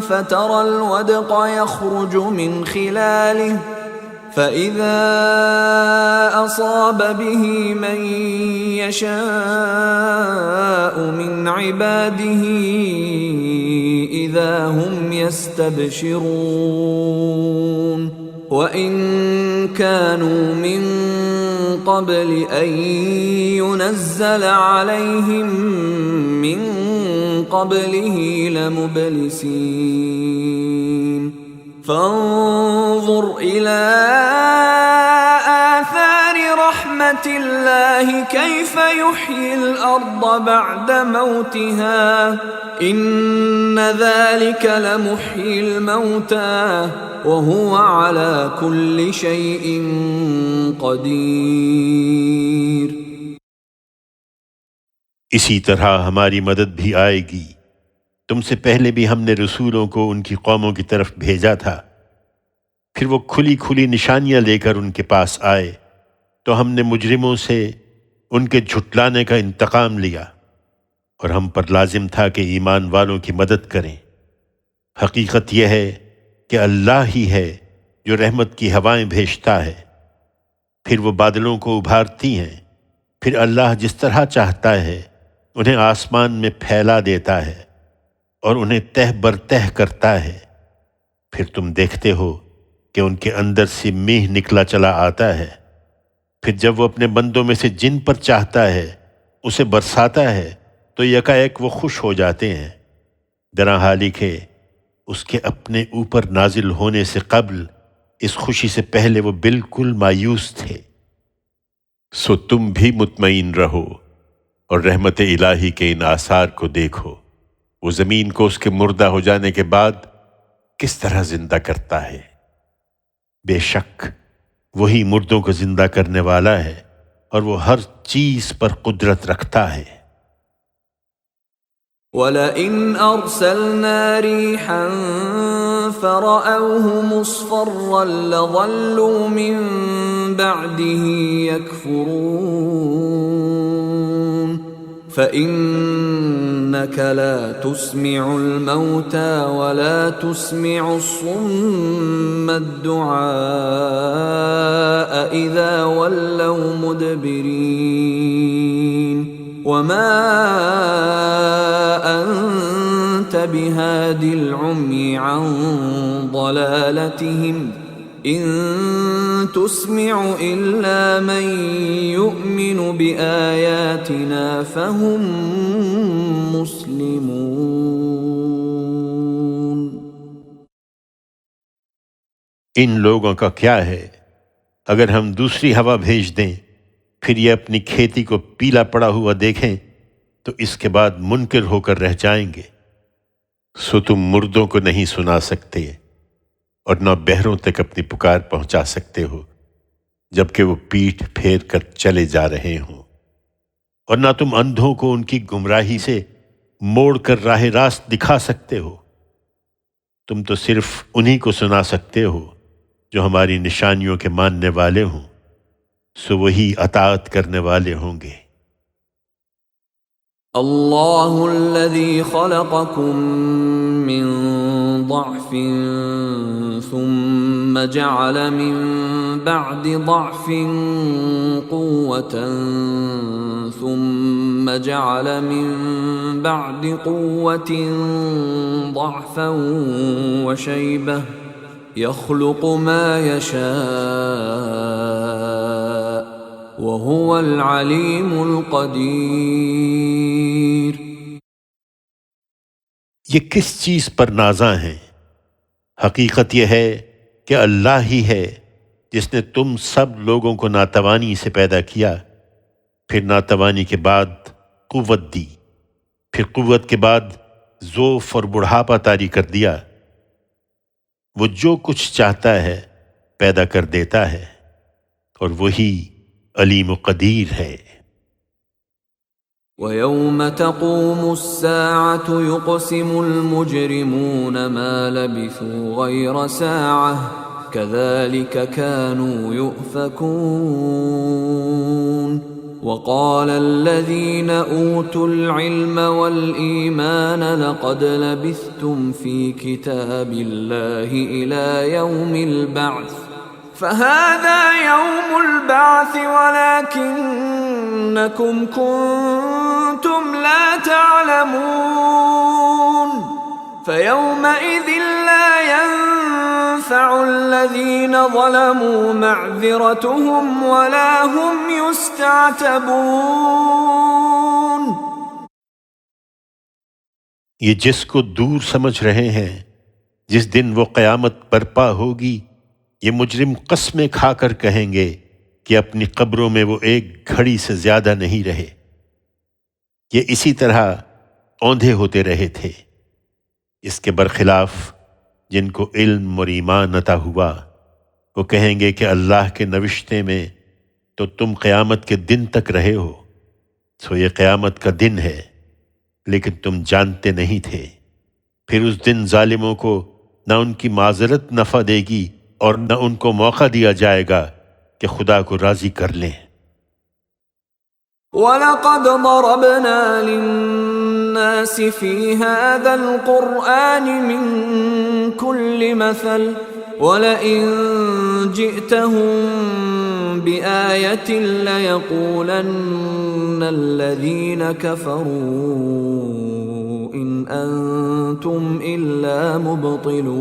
فترى الودق يخرج من خلاله فَإِذَا أَصَابَ بِهِ مَن يَشَاءُ مِنْ عِبَادِهِ إِذَا هُمْ يَسْتَبْشِرُونَ وَإِن كَانُوا مِن قَبْلِ أَن يُنَزَّلَ عَلَيْهِم مِّن قَبْلِهِ لَمُبْلِسِينَ۔ فانظر إلى آثار رحمة الله كيف يحيي الأرض بعد موتها إن ذلك لمحيي الموتى وهو على كل شيء قدير۔ اسی طرح ہماری مدد بھی آئے گی۔ تم سے پہلے بھی ہم نے رسولوں کو ان کی قوموں کی طرف بھیجا تھا، پھر وہ کھلی کھلی نشانیاں لے کر ان کے پاس آئے تو ہم نے مجرموں سے ان کے جھٹلانے کا انتقام لیا، اور ہم پر لازم تھا کہ ایمان والوں کی مدد کریں۔ حقیقت یہ ہے کہ اللہ ہی ہے جو رحمت کی ہوائیں بھیجتا ہے، پھر وہ بادلوں کو ابھارتی ہیں، پھر اللہ جس طرح چاہتا ہے انہیں آسمان میں پھیلا دیتا ہے اور انہیں تہ بر تہ کرتا ہے، پھر تم دیکھتے ہو کہ ان کے اندر سے میہ نکلا چلا آتا ہے، پھر جب وہ اپنے بندوں میں سے جن پر چاہتا ہے اسے برساتا ہے تو یکایک وہ خوش ہو جاتے ہیں، درا حالی کہ اس کے اپنے اوپر نازل ہونے سے قبل اس خوشی سے پہلے وہ بالکل مایوس تھے۔ سو تم بھی مطمئن رہو اور رحمت الہی کے ان آثار کو دیکھو، وہ زمین کو اس کے مردہ ہو جانے کے بعد کس طرح زندہ کرتا ہے۔ بے شک وہی مردوں کو زندہ کرنے والا ہے اور وہ ہر چیز پر قدرت رکھتا ہے۔ وَلَئِنْ أَرْسَلْنَا رِيحًا فَرَأَوْهُ مُصْفَرًّا لَظَلُّوا مِن بَعْدِهِ يَكْفُرُونَ فَإِنَّكَ لَا تُسْمِعُ الْمَوْتَى وَلَا تُسْمِعُ الصُّمَّ الدُّعَاءَ إِذَا وَلَّوْا مُدْبِرِينَ وَمَا أَنْتَ بِهَادِ الْعُمْيِ عَنْ ضَلَالَتِهِمْ إِن تُسْمِعُ إِلَّا مَن يُؤْمِنُ بِآيَاتِنَا فَهُمْ مُسْلِمُونَ۔ ان لوگوں کا کیا ہے، اگر ہم دوسری ہوا بھیج دیں پھر یہ اپنی کھیتی کو پیلا پڑا ہوا دیکھیں تو اس کے بعد منکر ہو کر رہ جائیں گے۔ سو تم مردوں کو نہیں سنا سکتے اور نہ بہروں تک اپنی پکار پہنچا سکتے ہو، جبکہ وہ پیٹھ پھیر کر چلے جا رہے ہوں، اور نہ تم اندھوں کو ان کی گمراہی سے موڑ کر راہ راست دکھا سکتے ہو، تم تو صرف انہی کو سنا سکتے ہو جو ہماری نشانیوں کے ماننے والے ہوں، سو وہی اطاعت کرنے والے ہوں گے۔ اللہ الذی خلقکم من ضعف ثم جعل من بعد ضعف قوة ثم جعل من بعد قوة ضعفا وشیبة يخلق ما يشاء وهو العلیم القدیر۔ یہ کس چیز پر نازاں ہیں؟ حقیقت یہ ہے کہ اللہ ہی ہے جس نے تم سب لوگوں کو ناتوانی سے پیدا کیا، پھر ناتوانی کے بعد قوت دی، پھر قوت کے بعد ضعف اور بڑھاپا طاری کر دیا۔ وہ جو کچھ چاہتا ہے پیدا کر دیتا ہے، اور وہی علیم و قدیر ہے۔ وَيَوْمَ تَقُومُ السَّاعَةُ يُقْسِمُ الْمُجْرِمُونَ مَا لَبِثُوا غَيْرَ سَاعَةٍ كَذَلِكَ كَانُوا يُؤْفَكُونَ۔ وَقَالَ الَّذِينَ أُوتُوا الْعِلْمَ وَالْإِيمَانَ لَقَدْ لَبِثْتُمْ فِي كِتَابِ اللَّهِ إِلَى يَوْمِ الْبَعْثِ فَهَذَا يَوْمُ الْبَعْثِ وَلَكِنَّكُمْ كُنْتُمْ لَا تَعْلَمُونَ فَيَوْمَئِذٍ لَا يَنفَعُ الَّذِينَ ظَلَمُوا مَعْذِرَتُهُمْ وَلَا هُمْ يُسْتَعْتَبُونَ۔ یہ جس کو دور سمجھ رہے ہیں، جس دن وہ قیامت برپا ہوگی، یہ مجرم قسمیں کھا کر کہیں گے کہ اپنی قبروں میں وہ ایک گھڑی سے زیادہ نہیں رہے، یہ اسی طرح اوندھے ہوتے رہے تھے۔ اس کے برخلاف جن کو علم اور ایمان عطا ہوا، وہ کہیں گے کہ اللہ کے نوشتے میں تو تم قیامت کے دن تک رہے ہو، سو یہ قیامت کا دن ہے، لیکن تم جانتے نہیں تھے۔ پھر اس دن ظالموں کو نہ ان کی معذرت نفع دے گی اور نہ ان کو موقع دیا جائے گا کہ خدا کو راضی کر لیں۔ وَلَقَدْ ضَرَبْنَا لِلنَّاسِ فِي هَذَا الْقُرْآنِ مِنْ كُلِّ مَثَلٍ وَلَئِنْ جِئْتَهُمْ بِآيَةٍ لَيَقُولَنَّ الَّذِينَ كَفَرُوا إِنْ أَنْتُمْ إِلَّا مُبْطِلُونَ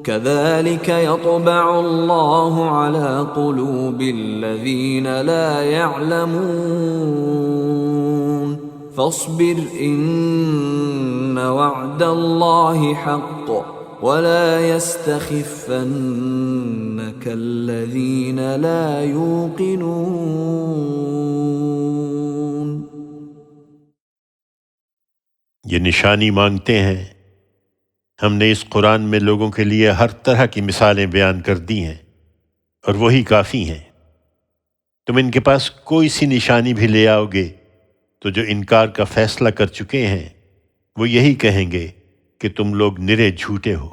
كَذَلِكَ يَطْبَعُ اللَّهُ عَلَى قُلُوبِ الَّذِينَ لَا يَعْلَمُونَ فَاصْبِرْ إِنَّ وَعْدَ اللَّهِ حَقٌّ وَلَا يَسْتَخِفَّنَّكَ الَّذِينَ لَا يُوقِنُونَ۔ یہ نشانی مانگتے ہیں، ہم نے اس قرآن میں لوگوں کے لیے ہر طرح کی مثالیں بیان کر دی ہیں، اور وہی کافی ہیں۔ تم ان کے پاس کوئی سی نشانی بھی لے آؤ گے تو جو انکار کا فیصلہ کر چکے ہیں وہ یہی کہیں گے کہ تم لوگ نرے جھوٹے ہو۔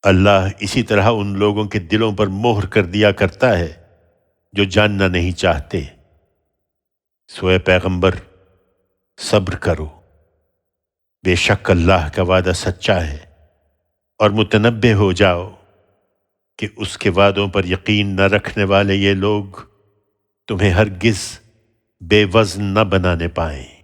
اللہ اسی طرح ان لوگوں کے دلوں پر مہر کر دیا کرتا ہے جو جاننا نہیں چاہتے۔ سو اے پیغمبر، صبر کرو، بے شک اللہ کا وعدہ سچا ہے، اور متنبہ ہو جاؤ کہ اس کے وعدوں پر یقین نہ رکھنے والے یہ لوگ تمہیں ہرگز بے وزن نہ بنانے پائیں۔